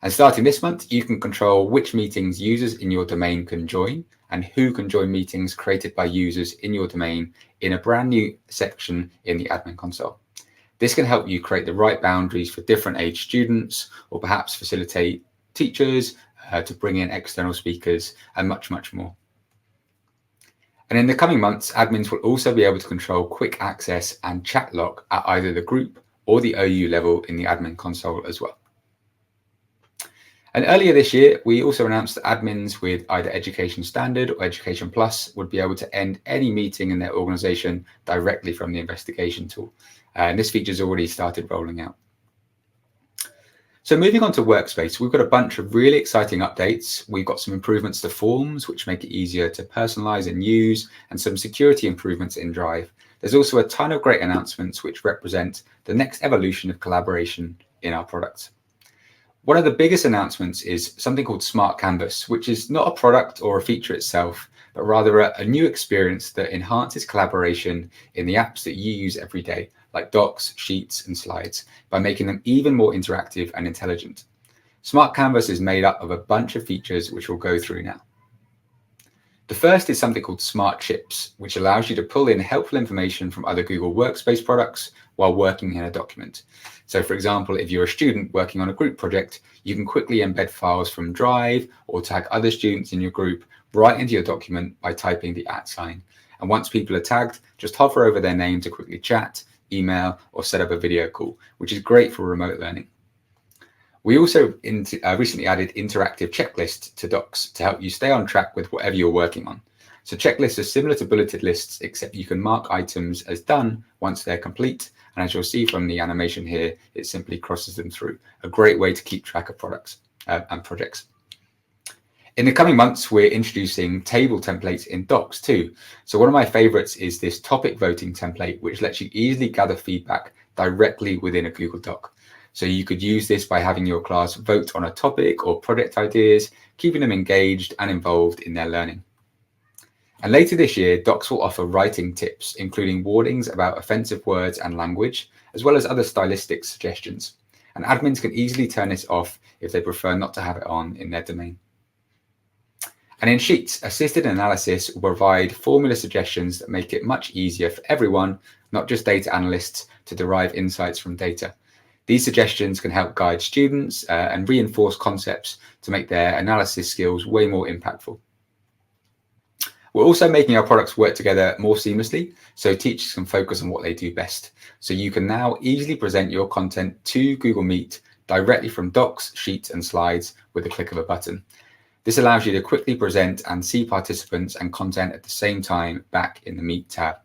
S9: And starting this month, you can control which meetings users in your domain can join and who can join meetings created by users in your domain in a brand new section in the admin console. This can help you create the right boundaries for different age students, or perhaps facilitate teachers to bring in external speakers and much, much more. And in the coming months, admins will also be able to control quick access and chat lock at either the group or the OU level in the admin console as well. And earlier this year, we also announced that admins with either Education Standard or Education Plus would be able to end any meeting in their organization directly from the investigation tool. And this feature has already started rolling out. So moving on to Workspace, we've got a bunch of really exciting updates. We've got some improvements to forms, which make it easier to personalize and use, and some security improvements in Drive. There's also a ton of great announcements which represent the next evolution of collaboration in our products. One of the biggest announcements is something called Smart Canvas, which is not a product or a feature itself, but rather a new experience that enhances collaboration in the apps that you use every day, like Docs, Sheets, and Slides, by making them even more interactive and intelligent. Smart Canvas is made up of a bunch of features which we'll go through now. The first is something called Smart Chips, which allows you to pull in helpful information from other Google Workspace products while working in a document. So for example, if you're a student working on a group project, you can quickly embed files from Drive or tag other students in your group right into your document by typing the @ sign. And once people are tagged, just hover over their name to quickly chat, email, or set up a video call, which is great for remote learning. We also recently added interactive checklists to Docs to help you stay on track with whatever you're working on. So checklists are similar to bulleted lists, except you can mark items as done once they're complete. And as you'll see from the animation here, it simply crosses them through. A great way to keep track of products and projects. In the coming months, we're introducing table templates in Docs too. So one of my favorites is this topic voting template, which lets you easily gather feedback directly within a Google Doc. So you could use this by having your class vote on a topic or project ideas, keeping them engaged and involved in their learning. And later this year, Docs will offer writing tips, including warnings about offensive words and language, as well as other stylistic suggestions. And admins can easily turn this off if they prefer not to have it on in their domain. And in Sheets, assisted analysis will provide formula suggestions that make it much easier for everyone, not just data analysts, to derive insights from data. These suggestions can help guide students and reinforce concepts to make their analysis skills way more impactful. We're also making our products work together more seamlessly, so teachers can focus on what they do best. So you can now easily present your content to Google Meet directly from Docs, Sheets, and Slides with the click of a button. This allows you to quickly present and see participants and content at the same time back in the Meet tab.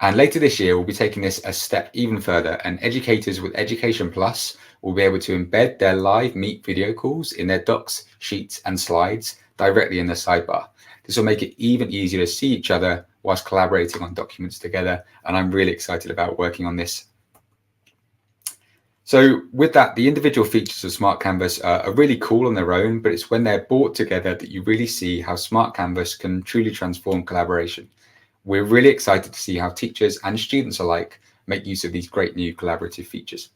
S9: And later this year, we'll be taking this a step even further, and educators with Education Plus will be able to embed their live Meet video calls in their Docs, Sheets, and Slides directly in the sidebar. This will make it even easier to see each other whilst collaborating on documents together, and I'm really excited about working on this. So with that, the individual features of Smart Canvas are really cool on their own, but it's when they're brought together that you really see how Smart Canvas can truly transform collaboration. We're really excited to see how teachers and students alike make use of these great new collaborative features.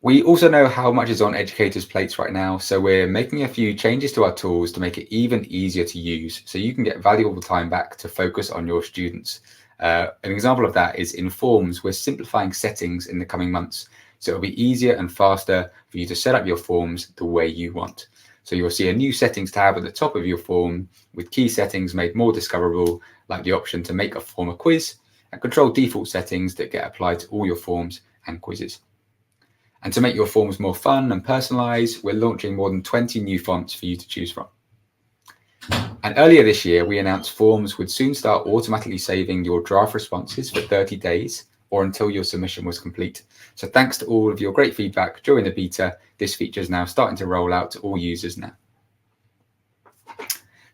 S9: We also know how much is on educators' plates right now, so we're making a few changes to our tools to make it even easier to use, so you can get valuable time back to focus on your students. An example of that is in Forms. We're simplifying settings in the coming months, so it'll be easier and faster for you to set up your forms the way you want. So you'll see a new settings tab at the top of your form with key settings made more discoverable, like the option to make a form a quiz and control default settings that get applied to all your forms and quizzes. And to make your forms more fun and personalized, we're launching more than 20 new fonts for you to choose from. And earlier this year, we announced Forms would soon start automatically saving your draft responses for 30 days or until your submission was complete. So thanks to all of your great feedback during the beta, this feature is now starting to roll out to all users now.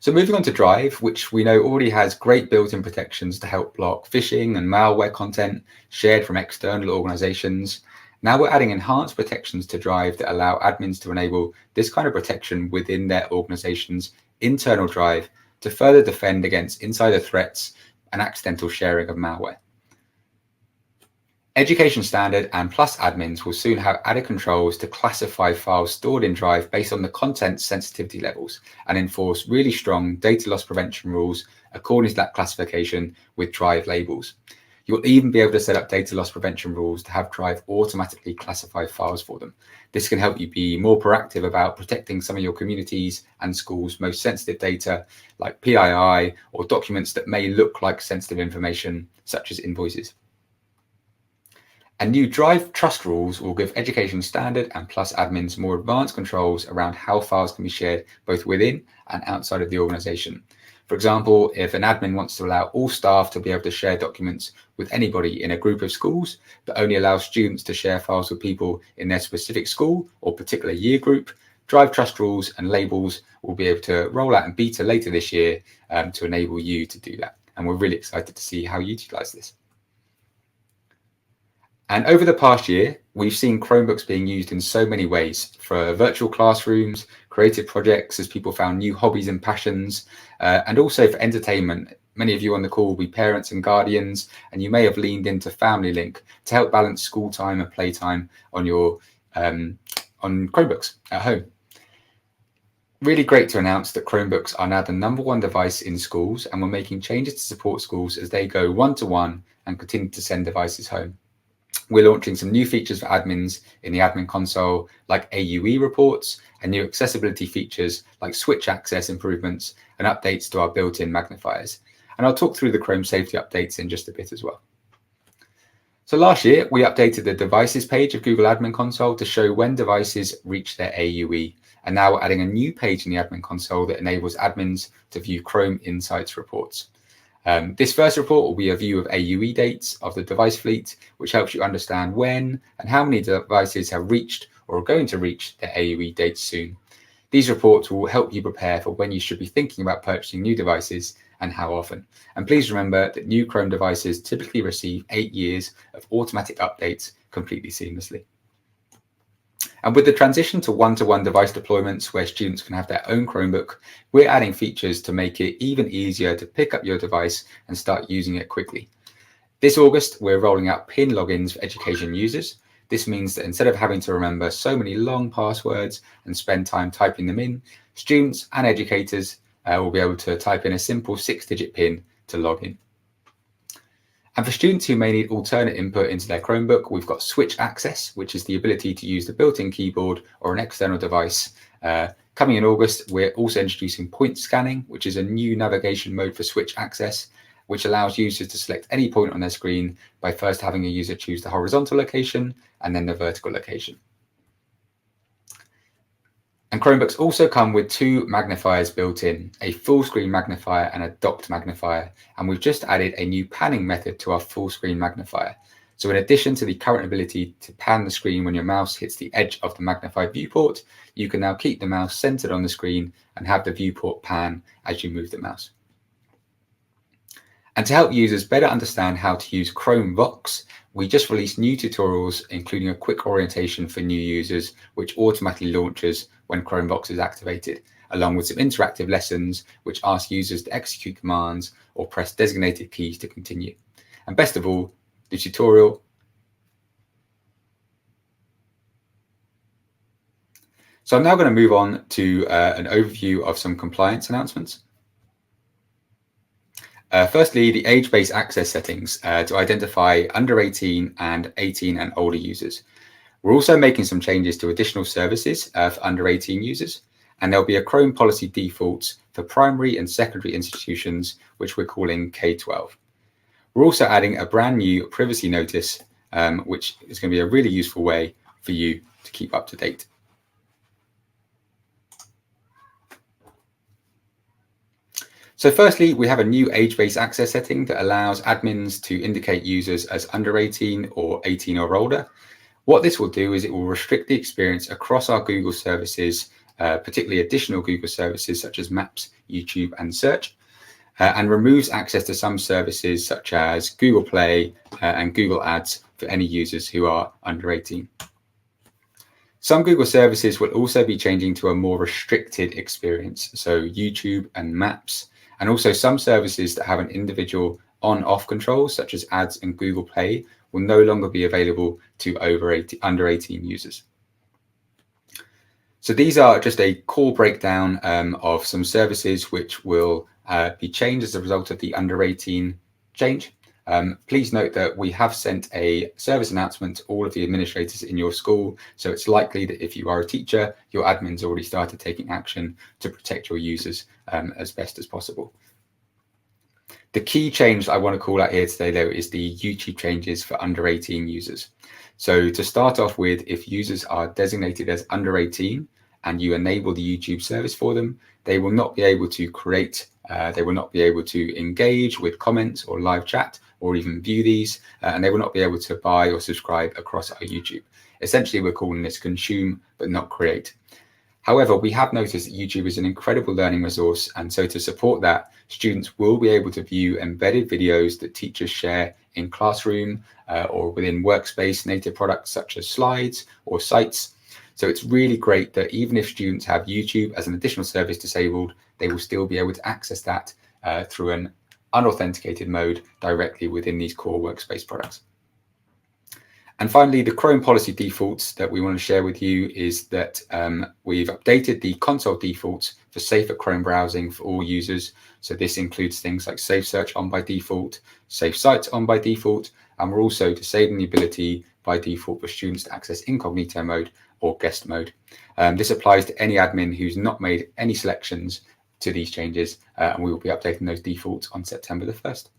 S9: So moving on to Drive, which we know already has great built-in protections to help block phishing and malware content shared from external organizations. Now we're adding enhanced protections to Drive that allow admins to enable this kind of protection within their organization's internal Drive to further defend against insider threats and accidental sharing of malware. Education Standard and Plus admins will soon have added controls to classify files stored in Drive based on the content sensitivity levels and enforce really strong data loss prevention rules according to that classification with Drive labels. You'll even be able to set up data loss prevention rules to have Drive automatically classify files for them. This can help you be more proactive about protecting some of your communities and schools' most sensitive data, like PII or documents that may look like sensitive information, such as invoices. And new Drive trust rules will give Education Standard and Plus admins more advanced controls around how files can be shared both within and outside of the organization. For example, if an admin wants to allow all staff to be able to share documents with anybody in a group of schools, but only allows students to share files with people in their specific school or particular year group, Drive trust rules and labels will be able to roll out in beta later this year to enable you to do that. And we're really excited to see how you utilize this. And over the past year, we've seen Chromebooks being used in so many ways, for virtual classrooms, creative projects as people found new hobbies and passions, and also for entertainment. Many of you on the call will be parents and guardians, and you may have leaned into Family Link to help balance school time and playtime on your on Chromebooks at home. Really great to announce that Chromebooks are now the #1 device in schools, and we're making changes to support schools as they go one-to-one and continue to send devices home. We're launching some new features for admins in the admin console, like AUE reports, and new accessibility features like switch access improvements and updates to our built-in magnifiers. And I'll talk through the Chrome safety updates in just a bit as well. So last year, we updated the devices page of Google Admin Console to show when devices reach their AUE. And now we're adding a new page in the admin console that enables admins to view Chrome Insights reports. This first report will be a view of AUE dates of the device fleet, which helps you understand when and how many devices have reached or are going to reach their AUE dates soon. These reports will help you prepare for when you should be thinking about purchasing new devices and how often. And please remember that new Chrome devices typically receive 8 years of automatic updates completely seamlessly. And with the transition to one-to-one device deployments where students can have their own Chromebook, we're adding features to make it even easier to pick up your device and start using it quickly. This August, we're rolling out PIN logins for education users. This means that instead of having to remember so many long passwords and spend time typing them in, students and educators will be able to type in a simple 6-digit PIN to log in. And for students who may need alternate input into their Chromebook, we've got switch access, which is the ability to use the built-in keyboard or an external device. Coming in August, we're also introducing point scanning, which is a new navigation mode for switch access, which allows users to select any point on their screen by first having a user choose the horizontal location and then the vertical location. And Chromebooks also come with 2 magnifiers built in, a full screen magnifier and a docked magnifier. And we've just added a new panning method to our full screen magnifier. So in addition to the current ability to pan the screen when your mouse hits the edge of the magnified viewport, you can now keep the mouse centered on the screen and have the viewport pan as you move the mouse. And to help users better understand how to use Chromevox, we just released new tutorials, including a quick orientation for new users, which automatically launches when Chromevox is activated, along with some interactive lessons, which ask users to execute commands or press designated keys to continue. And best of all, the tutorial. So I'm now going to move on to an overview of some compliance announcements. Firstly, the age-based access settings to identify under 18 and 18 and older users. We're also making some changes to additional services for under 18 users, and there'll be a Chrome policy default for primary and secondary institutions, which we're calling K-12. We're also adding a brand new privacy notice, which is going to be a really useful way for you to keep up to date. So firstly, we have a new age-based access setting that allows admins to indicate users as under 18 or 18 or older. What this will do is it will restrict the experience across our Google services, particularly additional Google services such as Maps, YouTube, and Search, and removes access to some services such as Google Play and Google Ads for any users who are under 18. Some Google services will also be changing to a more restricted experience, so YouTube and Maps, and also some services that have an individual on-off control, such as Ads and Google Play, will no longer be available to under 18 users. So these are just a core breakdown of some services which will be changed as a result of the under 18 change. Please note that we have sent a service announcement to all of the administrators in your school, so it's likely that if you are a teacher, your admin's already started taking action to protect your users as best as possible. The key change that I want to call out here today, though, is the YouTube changes for under 18 users. So to start off with, if users are designated as under 18 and you enable the YouTube service for them, they will not be able to create, they will not be able to engage with comments or live chat or even view these, and they will not be able to buy or subscribe across our YouTube. Essentially, we're calling this consume but not create. However, we have noticed that YouTube is an incredible learning resource, and so to support that, students will be able to view embedded videos that teachers share in Classroom or within Workspace native products such as Slides or Sites. So it's really great that even if students have YouTube as an additional service disabled, they will still be able to access that through an unauthenticated mode directly within these core Workspace products. And finally, the Chrome policy defaults that we want to share with you is that we've updated the console defaults for safer Chrome browsing for all users. So this includes things like Safe Search on by default, Safe Sites on by default, and we're also disabling the ability by default for students to access incognito mode or guest mode. This applies to any admin who's not made any selections to these changes, and we will be updating those defaults on September the 1st.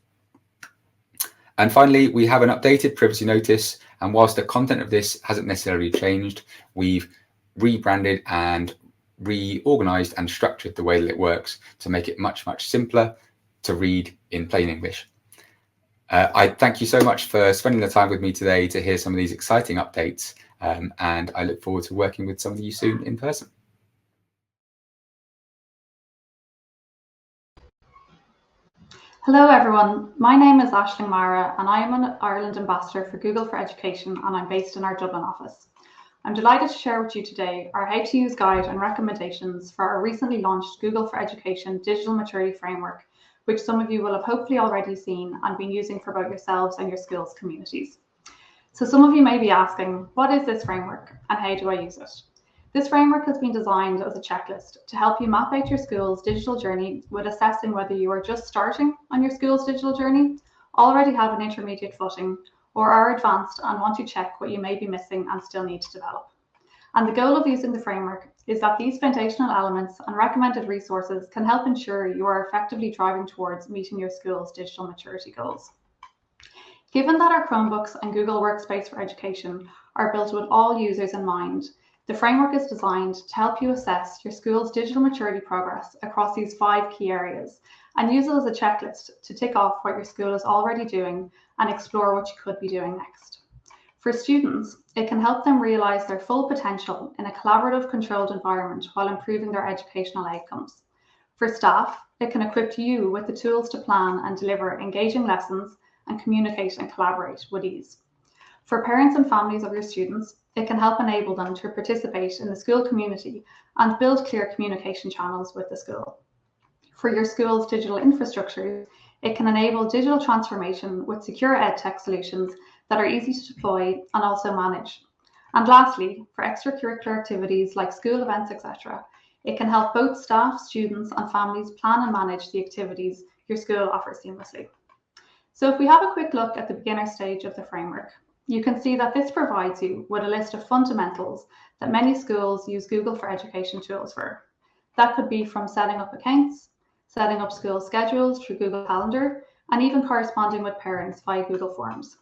S9: And finally, we have an updated privacy notice, and whilst the content of this hasn't necessarily changed, we've rebranded and reorganized and structured the way that it works to make it much, much simpler to read in plain English. I thank you so much for spending the time with me today to hear some of these exciting updates, and I look forward to working with some of you soon in person.
S10: Hello everyone, my name is Aisling Mara and I am an Ireland Ambassador for Google for Education, and I'm based in our Dublin office. I'm delighted to share with you today our how to use guide and recommendations for our recently launched Google for Education Digital Maturity Framework, which some of you will have hopefully already seen and been using for both yourselves and your schools communities. So some of you may be asking, what is this framework and how do I use it? This framework has been designed as a checklist to help you map out your school's digital journey with assessing whether you are just starting on your school's digital journey, already have an intermediate footing, or are advanced and want to check what you may be missing and still need to develop. And the goal of using the framework is that these foundational elements and recommended resources can help ensure you are effectively driving towards meeting your school's digital maturity goals. Given that our Chromebooks and Google Workspace for Education are built with all users in mind, the framework is designed to help you assess your school's digital maturity progress across these 5 key areas and use it as a checklist to tick off what your school is already doing and explore what you could be doing next. For students, it can help them realise their full potential in a collaborative, controlled environment while improving their educational outcomes. For staff, it can equip you with the tools to plan and deliver engaging lessons and communicate and collaborate with ease. For parents and families of your students, it can help enable them to participate in the school community and build clear communication channels with the school. For your school's digital infrastructure, it can enable digital transformation with secure edtech solutions that are easy to deploy and also manage. And lastly, for extracurricular activities like school events, etc., it can help both staff, students, and families plan and manage the activities your school offers seamlessly. So if we have a quick look at the beginner stage of the framework, you can see that this provides you with a list of fundamentals that many schools use Google for Education tools for. That could be from setting up accounts, setting up school schedules through Google Calendar, and even corresponding with parents via Google Forms.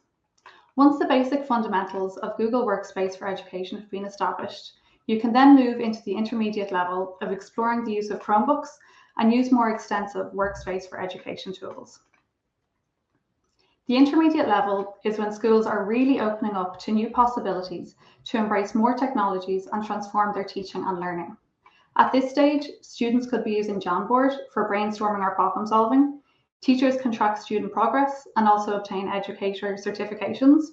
S10: Once the basic fundamentals of Google Workspace for Education have been established, you can then move into the intermediate level of exploring the use of Chromebooks and use more extensive Workspace for Education tools. The intermediate level is when schools are really opening up to new possibilities to embrace more technologies and transform their teaching and learning. At this stage, students could be using Jamboard for brainstorming or problem solving. Teachers can track student progress and also obtain educator certifications.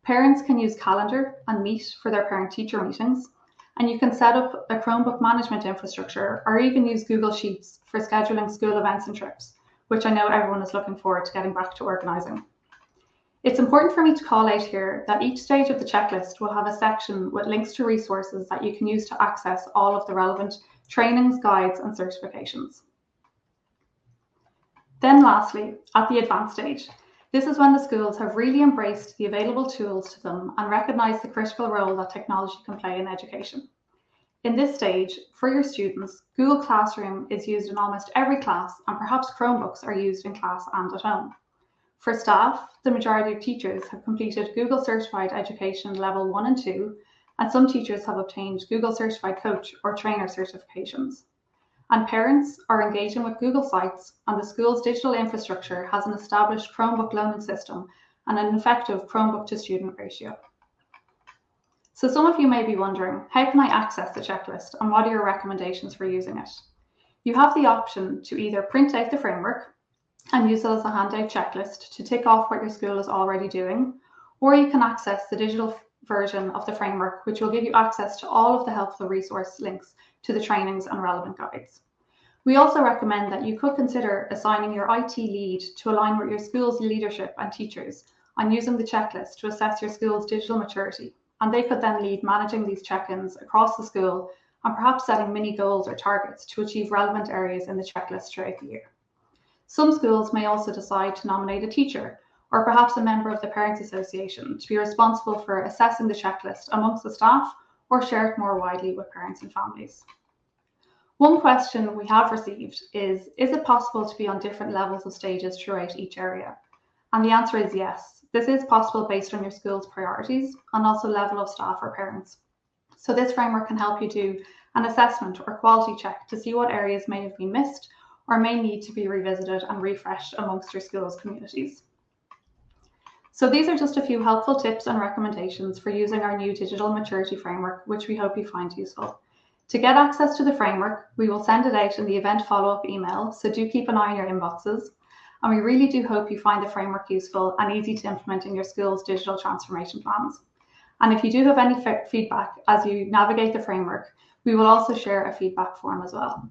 S10: Parents can use Calendar and Meet for their parent-teacher meetings. And you can set up a Chromebook management infrastructure or even use Google Sheets for scheduling school events and trips, which I know everyone is looking forward to getting back to organising. It's important for me to call out here that each stage of the checklist will have a section with links to resources that you can use to access all of the relevant trainings, guides, and certifications. Then lastly, at the advanced stage, this is when the schools have really embraced the available tools to them and recognise the critical role that technology can play in education. In this stage, for your students, Google Classroom is used in almost every class, and perhaps Chromebooks are used in class and at home. For staff, the majority of teachers have completed Google Certified Education Level 1 and 2, and some teachers have obtained Google Certified Coach or Trainer certifications. And parents are engaging with Google Sites, and the school's digital infrastructure has an established Chromebook loaning system and an effective Chromebook to student ratio. So some of you may be wondering, how can I access the checklist and what are your recommendations for using it? You have the option to either print out the framework, and use it as a handout checklist to tick off what your school is already doing, or you can access the digital version of the framework, which will give you access to all of the helpful resource links to the trainings and relevant guides. We also recommend that you could consider assigning your IT lead to align with your school's leadership and teachers on using the checklist to assess your school's digital maturity, and they could then lead managing these check-ins across the school and perhaps setting mini goals or targets to achieve relevant areas in the checklist throughout the year. Some schools may also decide to nominate a teacher or perhaps a member of the Parents Association to be responsible for assessing the checklist amongst the staff or share it more widely with parents and families. One question we have received is it possible to be on different levels of stages throughout each area? And the answer is yes. This is possible based on your school's priorities and also level of staff or parents. So this framework can help you do an assessment or quality check to see what areas may have been missed or may need to be revisited and refreshed amongst your school's communities. So these are just a few helpful tips and recommendations for using our new digital maturity framework, which we hope you find useful. To get access to the framework, we will send it out in the event follow-up email, so do keep an eye on your inboxes. And we really do hope you find the framework useful and easy to implement in your school's digital transformation plans. And if you do have any feedback as you navigate the framework, we will also share a feedback form as well.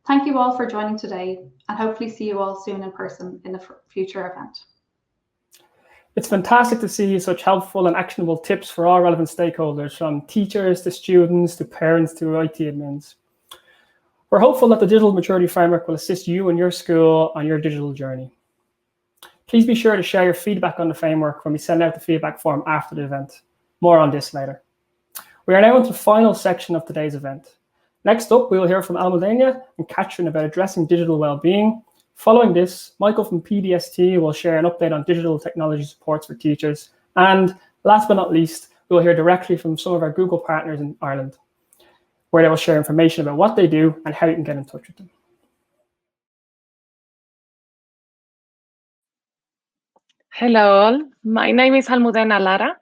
S10: Thank you all for joining today, and hopefully see you all soon in person in a future event.
S4: It's fantastic to see such helpful and actionable tips for all relevant stakeholders, from teachers to students to parents to IT admins. We're hopeful that the Digital Maturity Framework will assist you and your school on your digital journey. Please be sure to share your feedback on the framework when we send out the feedback form after the event. More on this later. We are now into the final section of today's event. Next up, we will hear from Almudena and Catherine about addressing digital well-being. Following this, Michael from PDST will share an update on digital technology supports for teachers. And last but not least, we'll hear directly from some of our Google partners in Ireland, where they will share information about what they do and how you can get in touch with them.
S11: Hello all, my name is Almudena Lara,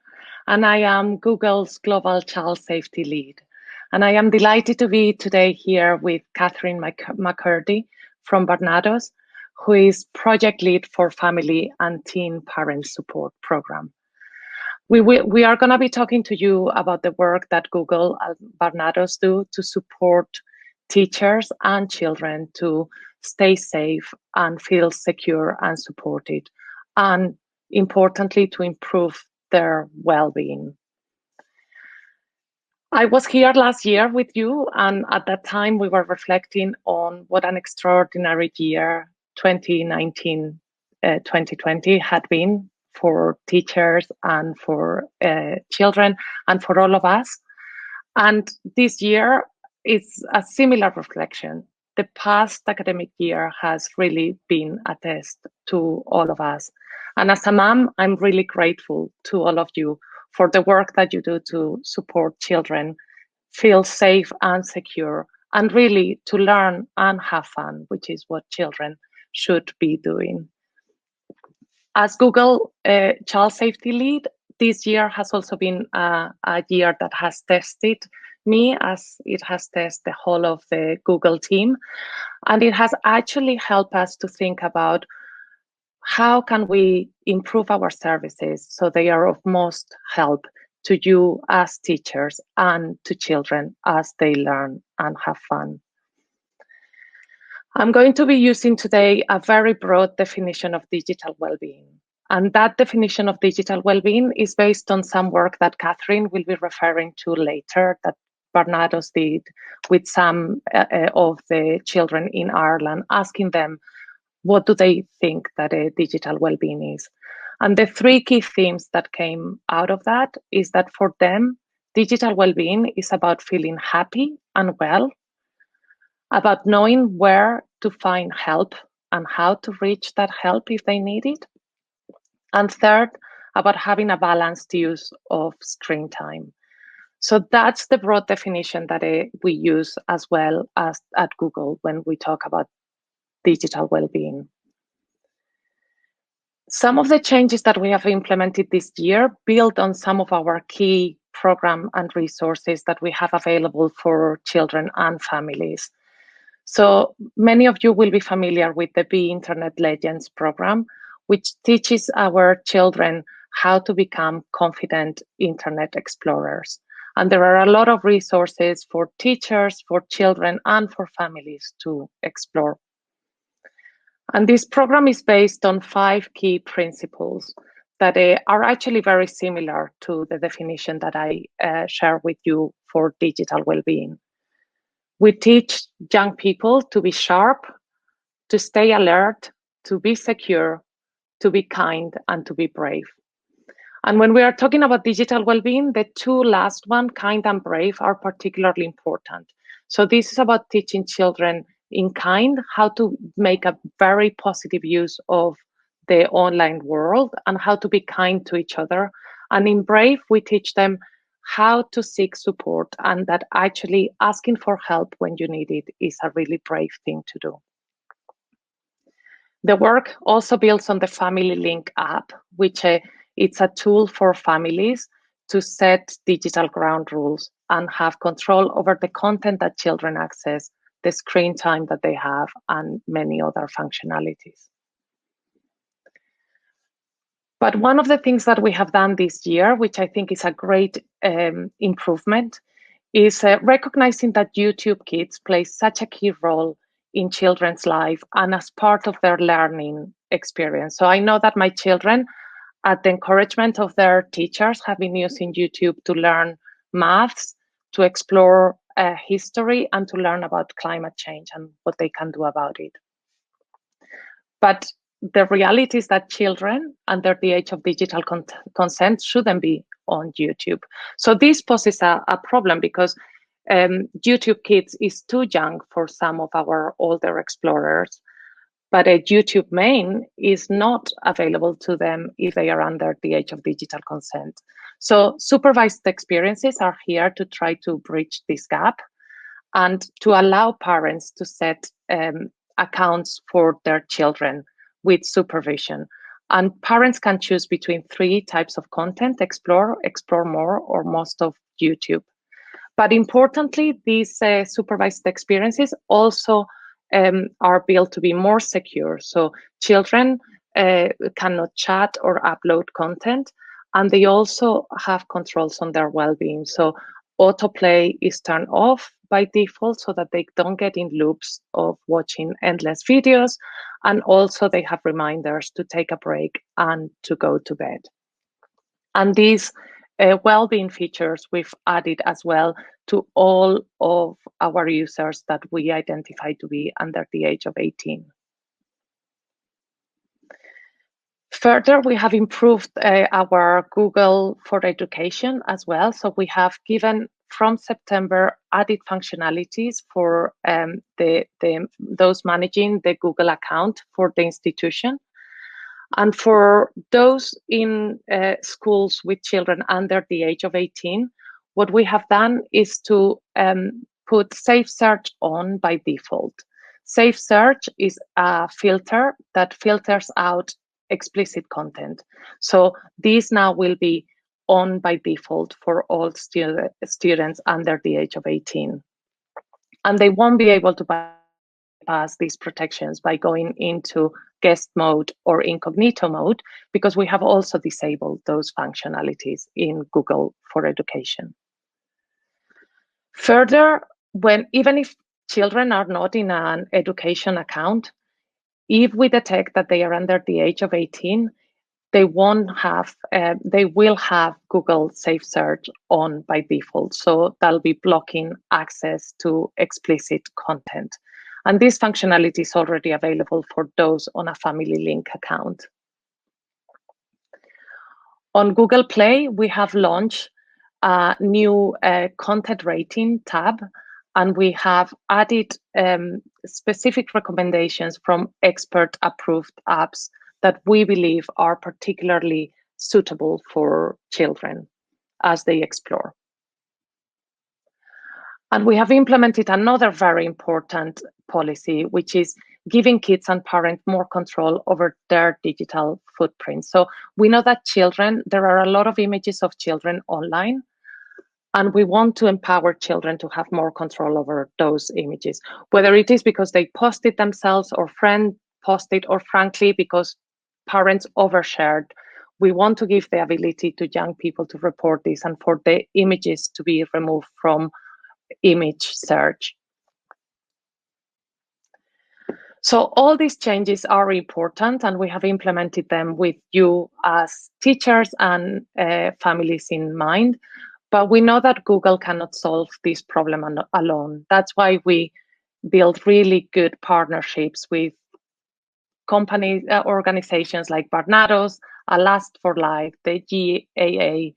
S11: and I am Google's Global Child Safety Lead. And I am delighted to be today here with Catherine McCurdy from Barnados, who is project lead for Family and Teen Parent Support Program. We are going to be talking to you about the work that Google and Barnados do to support teachers and children to stay safe and feel secure and supported, and importantly, to improve their well-being. I was here last year with you, and at that time we were reflecting on what an extraordinary year 2019-2020 had been for teachers and for children and for all of us. And this year is a similar reflection. The past academic year has really been a test to all of us. And as a mom, I'm really grateful to all of you for the work that you do to support children feel safe and secure, and really to learn and have fun, which is what children should be doing. As Google Child Safety Lead, this year has also been a year that has tested me, as it has tested the whole of the Google team. And it has actually helped us to think about how can we improve our services so they are of most help to you as teachers and to children as they learn and have fun. I'm going to be using today a very broad definition of digital well-being. And that definition of digital well-being is based on some work that Catherine will be referring to later, that Barnados did with some of the children in Ireland, asking them what do they think that a digital well-being is. And the three key themes that came out of that is that for them, digital well-being is about feeling happy and well, about knowing where to find help and how to reach that help if they need it. And third, about having a balanced use of screen time. So that's the broad definition that we use as well as at Google when we talk about digital well-being. Some of the changes that we have implemented this year build on some of our key program and resources that we have available for children and families. So many of you will be familiar with the Be Internet Legends program, which teaches our children how to become confident internet explorers. And there are a lot of resources for teachers, for children, and for families to explore. And this program is based on 5 key principles that are actually very similar to the definition that I share with you for digital well-being. We teach young people to be sharp, to stay alert, to be secure, to be kind, and to be brave. And when we are talking about digital well-being, the 2 last one, kind and brave, are particularly important. So this is about teaching children in kind how to make a very positive use of the online world and how to be kind to each other. And in brave, we teach them how to seek support, and that actually asking for help when you need it is a really brave thing to do. The work also builds on the Family Link app, which it's a tool for families to set digital ground rules and have control over the content that children access, the screen time that they have, and many other functionalities. But one of the things that we have done this year, which I think is a great improvement, is recognizing that YouTube Kids plays such a key role in children's life and as part of their learning experience. So I know that my children, at the encouragement of their teachers, have been using YouTube to learn maths, to explore history, and to learn about climate change and what they can do about it. But the reality is that children under the age of digital consent shouldn't be on YouTube. So this poses a problem because YouTube Kids is too young for some of our older explorers, but a YouTube main is not available to them if they are under the age of digital consent. So supervised experiences are here to try to bridge this gap and to allow parents to set accounts for their children with supervision. And parents can choose between 3 types of content: explore, explore more, or most of YouTube. But importantly, these supervised experiences also are built to be more secure. So children cannot chat or upload content, and they also have controls on their well-being. So autoplay is turned off by default so that they don't get in loops of watching endless videos. And also they have reminders to take a break and to go to bed. And these well-being features we've added as well to all of our users that we identify to be under the age of 18. Further, we have improved our Google for Education as well. So we have given, from September, added functionalities for those managing the Google account for the institution. And for those in schools with children under the age of 18, what we have done is to put Safe Search on by default. Safe Search is a filter that filters out explicit content. So these now will be on by default for all students under the age of 18. And they won't be able to bypass these protections by going into guest mode or incognito mode, because we have also disabled those functionalities in Google for Education. Further, even if children are not in an education account, if we detect that they are under the age of 18, they will have Google Safe Search on by default. So that'll be blocking access to explicit content. And this functionality is already available for those on a Family Link account. On Google Play, we have launched a new content rating tab, and we have added specific recommendations from expert-approved apps that we believe are particularly suitable for children as they explore. And we have implemented another very important policy, which is giving kids and parents more control over their digital footprint. So we know that there are a lot of images of children online, And we want to empower children to have more control over those images, whether it is because they posted themselves or friend posted, or frankly, because parents overshared. We want to give the ability to young people to report this and for the images to be removed from image search. So all these changes are important, and we have implemented them with you as teachers and families in mind. But we know that Google cannot solve this problem alone. That's why we build really good partnerships with companies, organizations like Barnados, Last for Life, the GAA,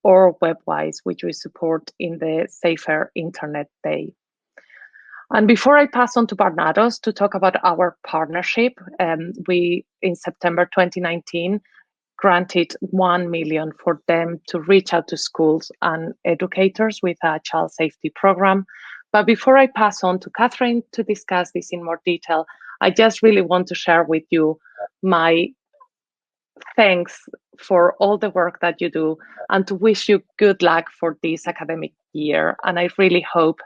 S11: or WebWise, which we support in the Safer Internet Day. And before I pass on to Barnados to talk about our partnership, we, in September 2019, granted 1 million for them to reach out to schools and educators with a child safety program. But before I pass on to Catherine to discuss this in more detail, I just really want to share with you my thanks for all the work that you do and to wish you good luck for this academic year. And I really hope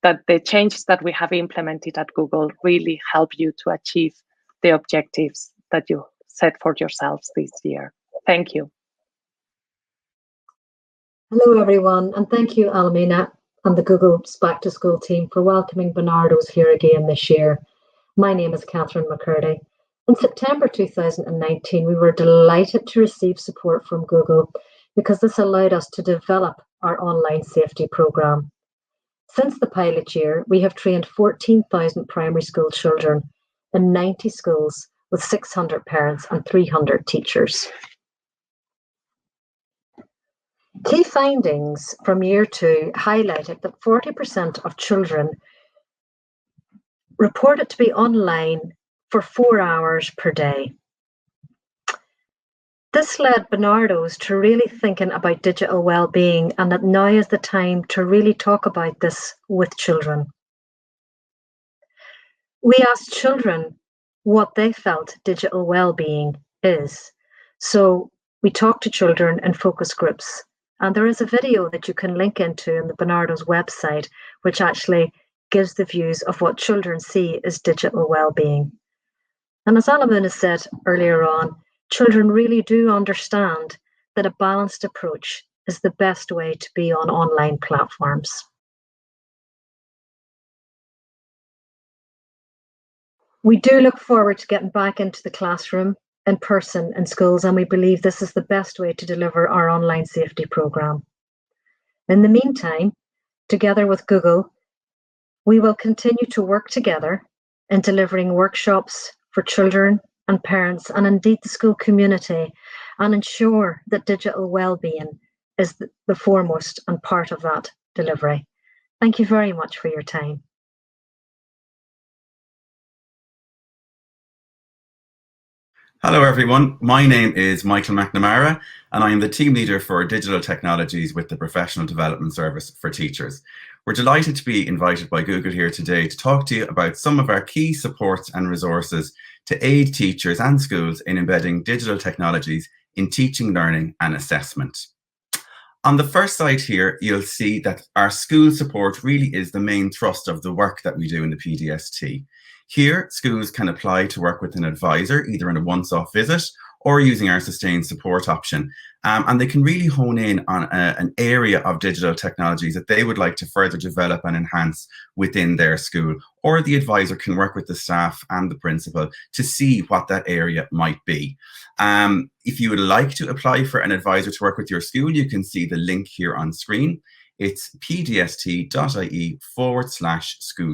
S11: that the changes that we have implemented at Google really help you to achieve the objectives that you set for yourselves this year. Thank you.
S12: Hello, everyone, and thank you, Almina, and the Google's Back to School team for welcoming Barnados here again this year. My name is Catherine McCurdy. In September 2019, we were delighted to receive support from Google because this allowed us to develop our online safety programme. Since the pilot year, we have trained 14,000 primary school children in 90 schools with 600 parents and 300 teachers. Key findings from year 2 highlighted that 40% of children reported to be online for 4 hours per day. This led Barnados to really thinking about digital well-being, and that now is the time to really talk about this with children. We asked children what they felt digital well-being is. So we talked to children in focus groups, and there is a video that you can link into on the Barnados website, which actually gives the views of what children see as digital well-being. And as Alamuna said earlier on, children really do understand that a balanced approach is the best way to be on online platforms. We do look forward to getting back into the classroom in person in schools, and we believe this is the best way to deliver our online safety programme. In the meantime, together with Google, we will continue to work together in delivering workshops for children and parents, and indeed the school community, and ensure that digital well-being is the foremost and part of that delivery. Thank you very much for your time.
S13: Hello everyone, my name is Michael McNamara and I am the team leader for digital technologies with the Professional Development Service for Teachers. We're delighted to be invited by Google here today to talk to you about some of our key supports and resources to aid teachers and schools in embedding digital technologies in teaching, learning and assessment. On the first slide here, you'll see that our school support really is the main thrust of the work that we do in the PDST. Here, schools can apply to work with an advisor, either in a once-off visit or using our sustained support option. And they can really hone in on an area of digital technologies that they would like to further develop and enhance within their school. Or the advisor can work with the staff and the principal to see what that area might be. If you would like to apply for an advisor to work with your school, you can see the link here on screen. It's pdst.ie/school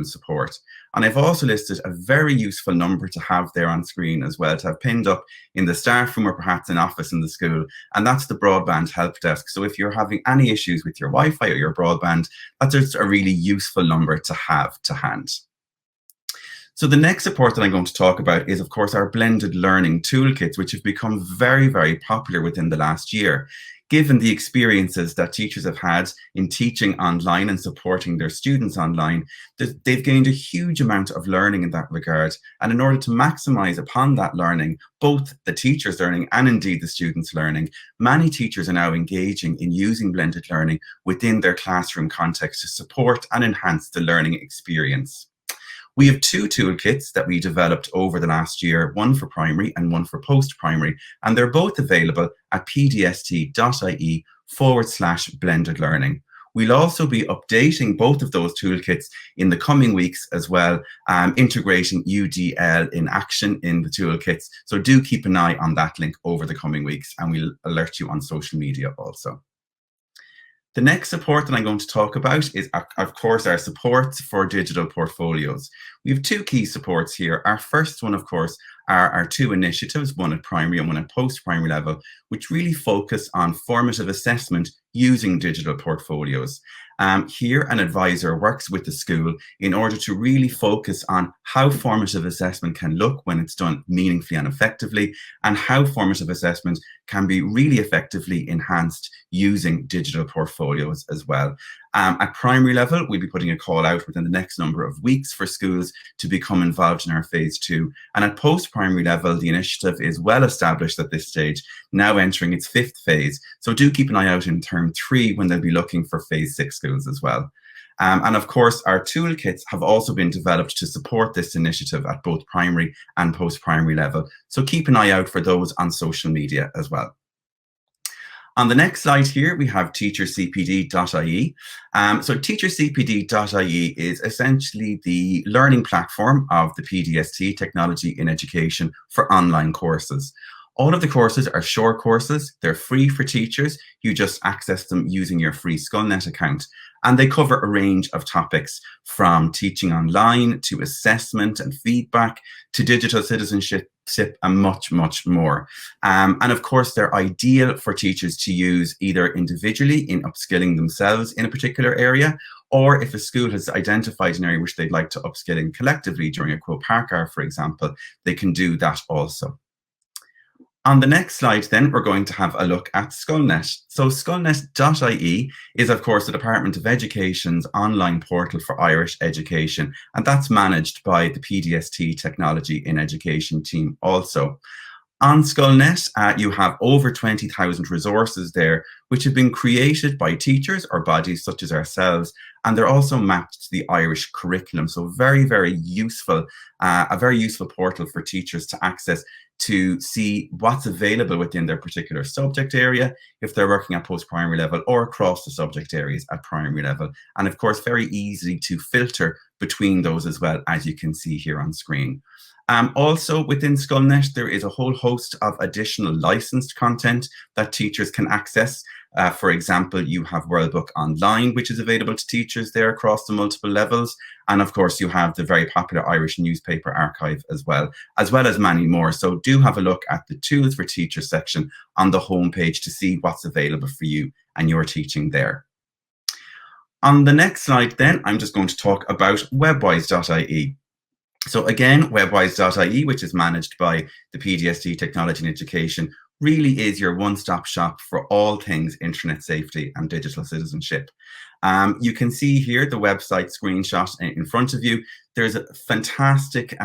S13: support. And I've also listed a very useful number to have there on screen as well, to have pinned up in the staff room or perhaps an office in the school. And that's the broadband help desk. So if you're having any issues with your Wi-Fi or your broadband, that's just a really useful number to have to hand. So the next support that I'm going to talk about is, of course, our blended learning toolkits, which have become very, very popular within the last year. given the experiences that teachers have had in teaching online and supporting their students online, they've gained a huge amount of learning in that regard. And in order to maximize upon that learning, both the teachers' learning and indeed the students' learning, many teachers are now engaging in using blended learning within their classroom context to support and enhance the learning experience. We have two toolkits that we developed over the last year, one for primary and one for post-primary, and they're both available at pdst.ie/blended learning. We'll also be updating both of those toolkits in the coming weeks as well, integrating UDL in action in the toolkits. So do keep an eye on that link over the coming weeks, and we'll alert you on social media also. The next support that I'm going to talk about is, of course, our supports for digital portfolios. We have two key supports here. Our first one, of course, are our two initiatives, one at primary and one at post-primary level, which really focus on formative assessment using digital portfolios. Here, an advisor works with the school in order to really focus on how formative assessment can look when it's done meaningfully and effectively, and how formative assessment can be really effectively enhanced using digital portfolios as well. At primary level, we'll be putting a call out within the next number of weeks for schools to become involved in our phase 2. And at post-primary level, the initiative is well established at this stage, now entering its 5th phase. So do keep an eye out in term 3 when they'll be looking for phase 6 schools as well. And of course, our toolkits have also been developed to support this initiative at both primary and post-primary level. So keep an eye out for those on social media as well. On the next slide here, we have teachercpd.ie. So teachercpd.ie is essentially the learning platform of the PDST, Technology in Education, for online courses. All of the courses are short courses. They're free for teachers. You just access them using your free SkullNet account. And they cover a range of topics from teaching online to assessment and feedback to digital citizenship and much, much more. And of course, they're ideal for teachers to use either individually in upskilling themselves in a particular area, or if a school has identified an area which they'd like to upskill in collectively during a co-park hour, for example, they can do that also. On the next slide, then, we're going to have a look at SkullNet. So SkullNet.ie is, of course, the Department of Education's online portal for Irish education, and that's managed by the PDST Technology in Education team also. On SkullNet, you have over 20,000 resources there, which have been created by teachers or bodies such as ourselves, and they're also mapped to the Irish curriculum. So very, very useful, a very useful portal for teachers to access to see what's available within their particular subject area, if they're working at post-primary level, or across the subject areas at primary level. And of course, very easy to filter between those as well, as you can see here on screen. Also within SkullNet, there is a whole host of additional licensed content that teachers can access. For example, you have Workbook Online, which is available to teachers there across the multiple levels. And of course, you have the very popular Irish newspaper archive as well as many more. So do have a look at the Tools for Teachers section on the homepage to see what's available for you and your teaching there. On the next slide, then, I'm just going to talk about webwise.ie. So again, webwise.ie, which is managed by the PDST Technology in Education, really is your one-stop shop for all things internet safety and digital citizenship. You can see here the website screenshot in front of you. There's a fantastic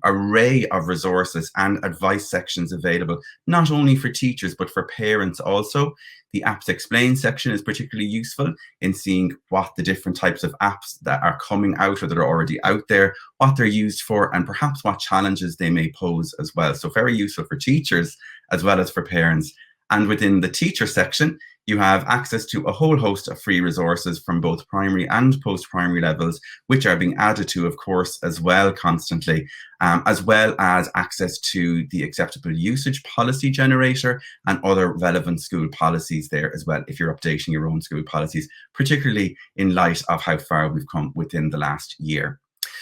S13: array of resources and advice sections available, not only for teachers, but for parents also. The Apps Explain section is particularly useful in seeing what the different types of apps that are coming out or that are already out there, what they're used for, and perhaps what challenges they may pose as well. So very useful for teachers as well as for parents. And within the teacher section, you have access to a whole host of free resources from both primary and post-primary levels, which are being added to, of course, as well constantly, as well as access to the acceptable usage policy generator and other relevant school policies there as well, if you're updating your own school policies, particularly in light of how far we've come within the last year.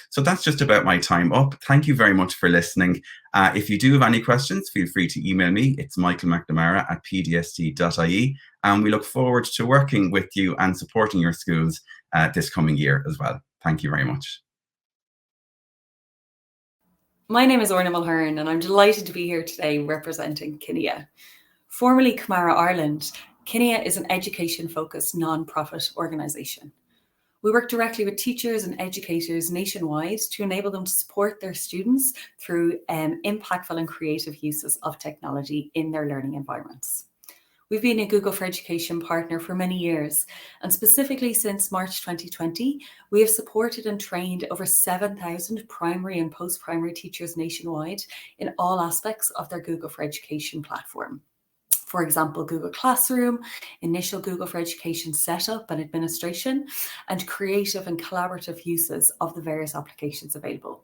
S13: So that's just about my time up. Thank you very much for listening. If you do have any questions, feel free to email me. It's michaelmcnamara@pdst.ie, and we look forward to working with you and supporting your schools this coming year as well. Thank you very much.
S14: My name is Orna Mulhern, and I'm delighted to be here today representing Kinea. Formerly Camara Ireland, Kinea is an education-focused non-profit organisation. We work directly with teachers and educators nationwide to enable them to support their students through impactful and creative uses of technology in their learning environments. We've been a Google for Education partner for many years, and specifically since March 2020, we have supported and trained over 7,000 primary and post-primary teachers nationwide in all aspects of their Google for Education platform. For example, Google Classroom, initial Google for Education setup and administration, and creative and collaborative uses of the various applications available.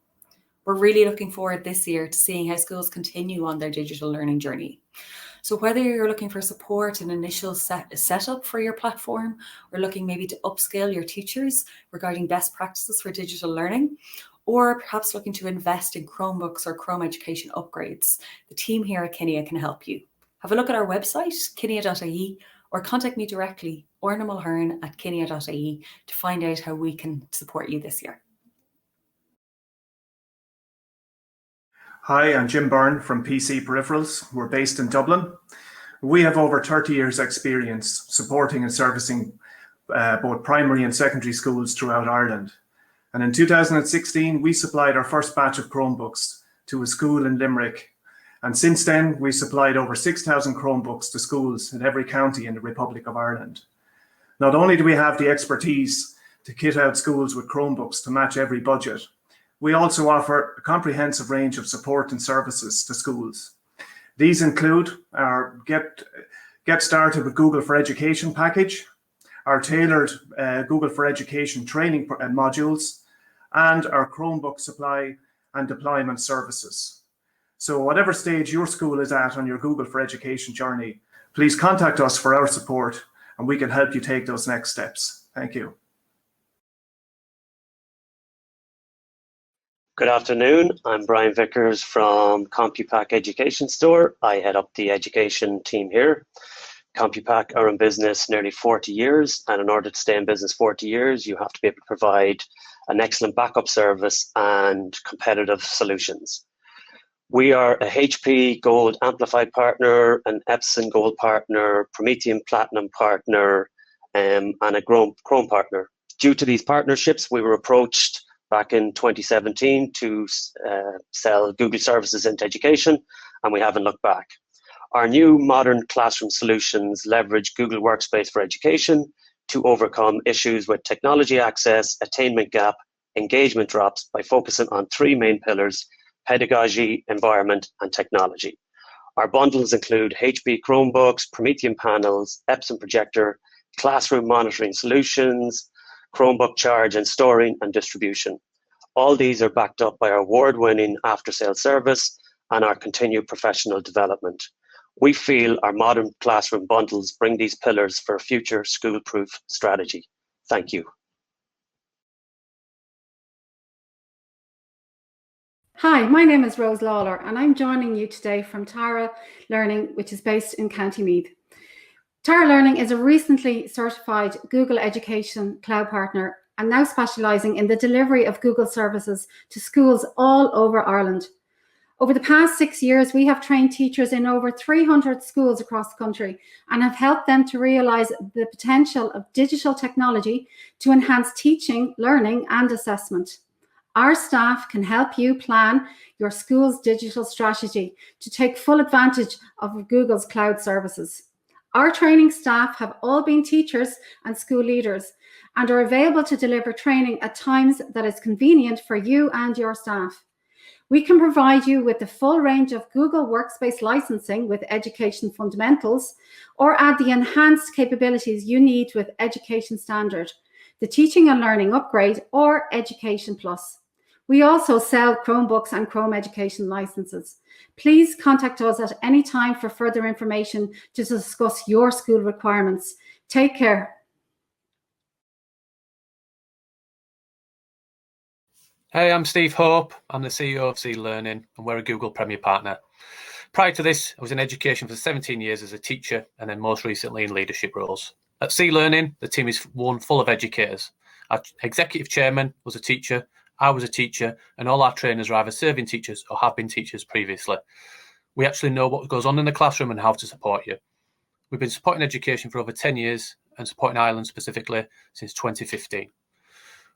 S14: We're really looking forward this year to seeing how schools continue on their digital learning journey. So whether you're looking for support and initial setup for your platform, or looking maybe to upskill your teachers regarding best practices for digital learning, or perhaps looking to invest in Chromebooks or Chrome education upgrades, the team here at Kinea can help you. Have a look at our website, kinea.ie, or contact me directly, Orna Mulhern at kinea.ie, to find out how we can support you this year.
S15: Hi, I'm Jim Byrne from PC Peripherals. We're based in Dublin. We have over 30 years experience supporting and servicing both primary and secondary schools throughout Ireland. And in 2016, we supplied our first batch of Chromebooks to a school in Limerick. And since then, we supplied over 6,000 Chromebooks to schools in every county in the Republic of Ireland. Not only do we have the expertise to kit out schools with Chromebooks to match every budget, we also offer a comprehensive range of support and services to schools. These include our Get Started with Google for Education package, our tailored Google for Education training modules, and our Chromebook supply and deployment services. So whatever stage your school is at on your Google for Education journey, please contact us for our support and we can help you take those next steps. Thank you.
S16: Good afternoon, I'm Brian Vickers from CompuPack Education Store. I head up the education team here. CompuPack are in business nearly 40 years, and in order to stay in business 40 years, you have to be able to provide an excellent backup service and competitive solutions. We are a HP Gold Amplified partner, an Epson Gold partner, Promethean Platinum partner, and a Chrome partner. Due to these partnerships, we were approached back in 2017 to sell Google services into education, and we haven't looked back. Our new modern classroom solutions leverage Google Workspace for Education to overcome issues with technology access, attainment gap, engagement drops by focusing on three main pillars: pedagogy, environment, and technology. Our bundles include HP Chromebooks, Promethean panels, Epson projector, classroom monitoring solutions, Chromebook charge and storing and distribution. All these are backed up by our award-winning after-sale service and our continued professional development. We feel our modern classroom bundles bring these pillars for a future school-proof strategy. Thank you.
S17: Hi, my name is Rose Lawler and I'm joining you today from Tara Learning, which is based in County Meath. Tara Learning is a recently certified Google Education Cloud partner and now specialising in the delivery of Google services to schools all over Ireland. Over the past 6 years, we have trained teachers in over 300 schools across the country and have helped them to realise the potential of digital technology to enhance teaching, learning and assessment. Our staff can help you plan your school's digital strategy to take full advantage of Google's cloud services. Our training staff have all been teachers and school leaders and are available to deliver training at times that is convenient for you and your staff. We can provide you with the full range of Google Workspace licensing with Education Fundamentals, or add the enhanced capabilities you need with Education Standard, the Teaching and Learning Upgrade, or Education Plus. We also sell Chromebooks and Chrome education licenses. Please contact us at any time for further information to discuss your school requirements. Take care.
S18: Hey, I'm Steve Hope. I'm the CEO of C Learning and we're a Google Premier Partner. Prior to this, I was in education for 17 years as a teacher and then most recently in leadership roles. At C Learning, the team is one full of educators. Our executive chairman was a teacher, I was a teacher, and all our trainers are either serving teachers or have been teachers previously. We actually know what goes on in the classroom and how to support you. We've been supporting education for over 10 years and supporting Ireland specifically since 2015.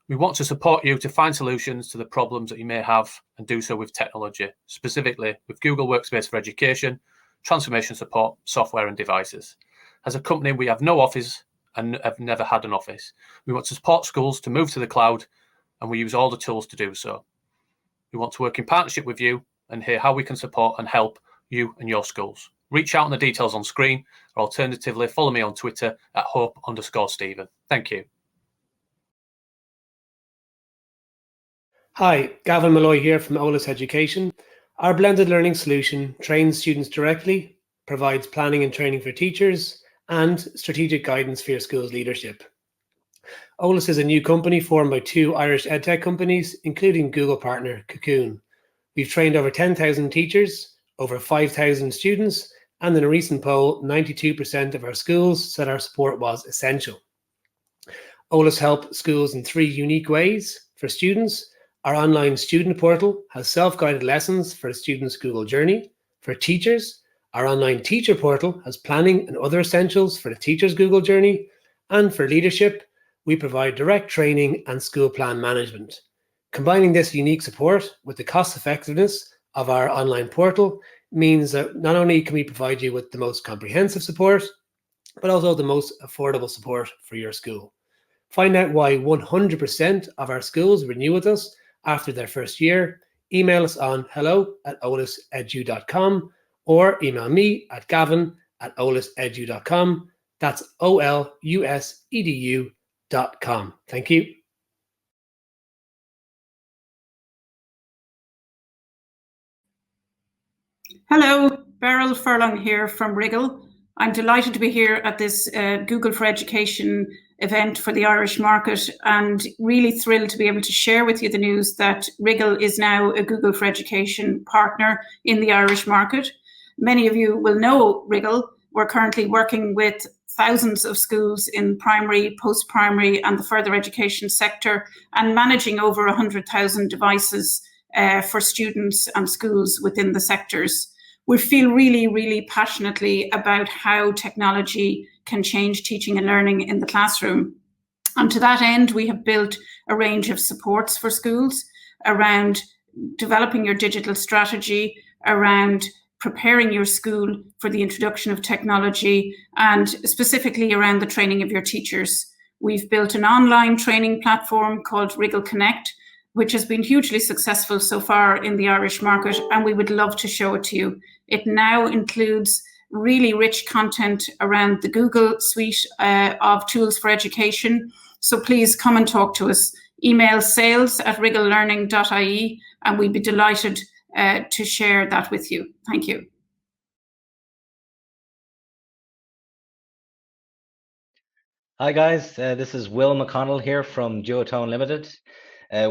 S18: We want to support you to find solutions to the problems that you may have and do so with technology, specifically with Google Workspace for Education, transformation support, software and devices. As a company, we have no office and have never had an office. We want to support schools to move to the cloud, and we use all the tools to do so. We want to work in partnership with you and hear how we can support and help you and your schools. Reach out on the details on screen, or alternatively, follow me on Twitter at hope_Stephen. Thank you.
S19: Hi, Gavin Malloy here from OLIS Education. Our blended learning solution trains students directly, provides planning and training for teachers, and strategic guidance for your school's leadership. OLIS is a new company formed by 2 Irish edtech companies, including Google partner Cocoon. We've trained over 10,000 teachers, over 5,000 students, and in a recent poll, 92% of our schools said our support was essential. OLIS help schools in 3 unique ways. For students, our online student portal has self-guided lessons for a student's Google journey. For teachers, our online teacher portal has planning and other essentials for the teacher's Google journey. And for leadership, we provide direct training and school plan management. Combining this unique support with the cost effectiveness of our online portal means that not only can we provide you with the most comprehensive support, but also the most affordable support for your school. Find out why 100% of our schools renew with us after their first year. Email us on hello@olisedu.com or email me at gavin@olisedu.com. That's OLUSEDU.com. Thank you.
S20: Hello, Beryl Furlong here from Wriggle. I'm delighted to be here at this Google for Education event for the Irish market, and really thrilled to be able to share with you the news that Wriggle is now a Google for Education partner in the Irish market. Many of you will know Wriggle. We're currently working with thousands of schools in primary, post-primary and the further education sector, and managing over 100,000 devices for students and schools within the sectors. We feel really, really passionately about how technology can change teaching and learning in the classroom. And to that end, we have built a range of supports for schools around developing your digital strategy, around preparing your school for the introduction of technology, and specifically around the training of your teachers. We've built an online training platform called Wriggle Connect, which has been hugely successful so far in the Irish market, and we would love to show it to you. It now includes really rich content around the Google suite of tools for education. So please come and talk to us. Email sales@wrigglelearning.ie, and we'd be delighted to share that with you. Thank you.
S21: Hi guys, this is Will McConnell here from Duotone Limited.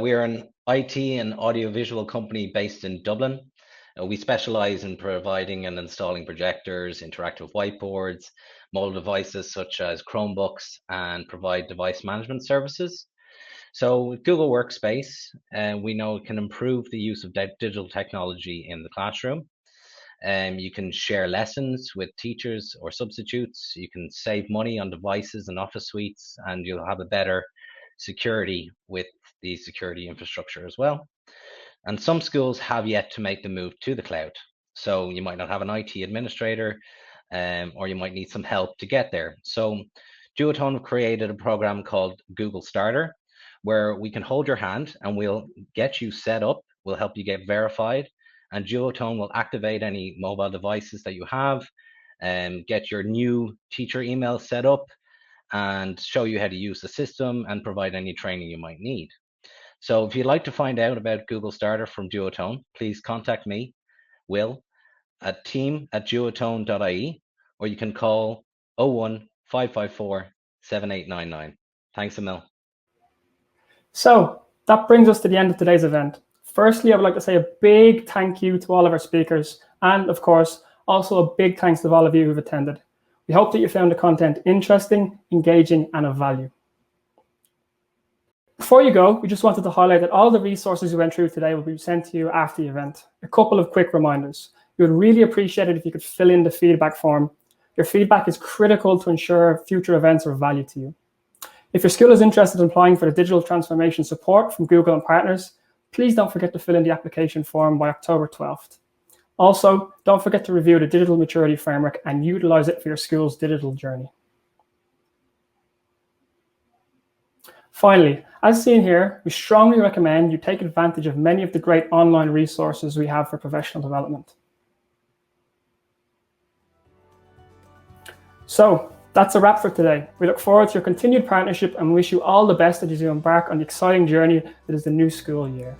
S21: We are an IT and audiovisual company based in Dublin. We specialize in providing and installing projectors, interactive whiteboards, mobile devices such as Chromebooks, and provide device management services. So with Google Workspace, we know it can improve the use of digital technology in the classroom. You can share lessons with teachers or substitutes. You can save money on devices and office suites, and you'll have a better security with the security infrastructure as well. And some schools have yet to make the move to the cloud. So you might not have an IT administrator, or you might need some help to get there. So Duotone have created a program called Google Starter, where we can hold your hand and we'll get you set up. We'll help you get verified, and Duotone will activate any mobile devices that you have, and get your new teacher email set up, and show you how to use the system and provide any training you might need. So if you'd like to find out about Google Starter from Duotone, please contact me, Will, at team@duotone.ie, or you can call 01 554 7899. Thanks a mil.
S4: So that brings us to the end of today's event. Firstly, I would like to say a big thank you to all of our speakers, and of course, also a big thanks to all of you who've attended. We hope that you found the content interesting, engaging, and of value. Before you go, we just wanted to highlight that all the resources we went through today will be sent to you after the event. A couple of quick reminders. We would really appreciate it if you could fill in the feedback form. Your feedback is critical to ensure future events are of value to you. If your school is interested in applying for the digital transformation support from Google and partners, please don't forget to fill in the application form by October 12th. Also, don't forget to review the Digital Maturity Framework and utilize it for your school's digital journey. Finally, as seen here, we strongly recommend you take advantage of many of the great online resources we have for professional development. So that's a wrap for today. We look forward to your continued partnership and wish you all the best as you embark on the exciting journey that is the new school year.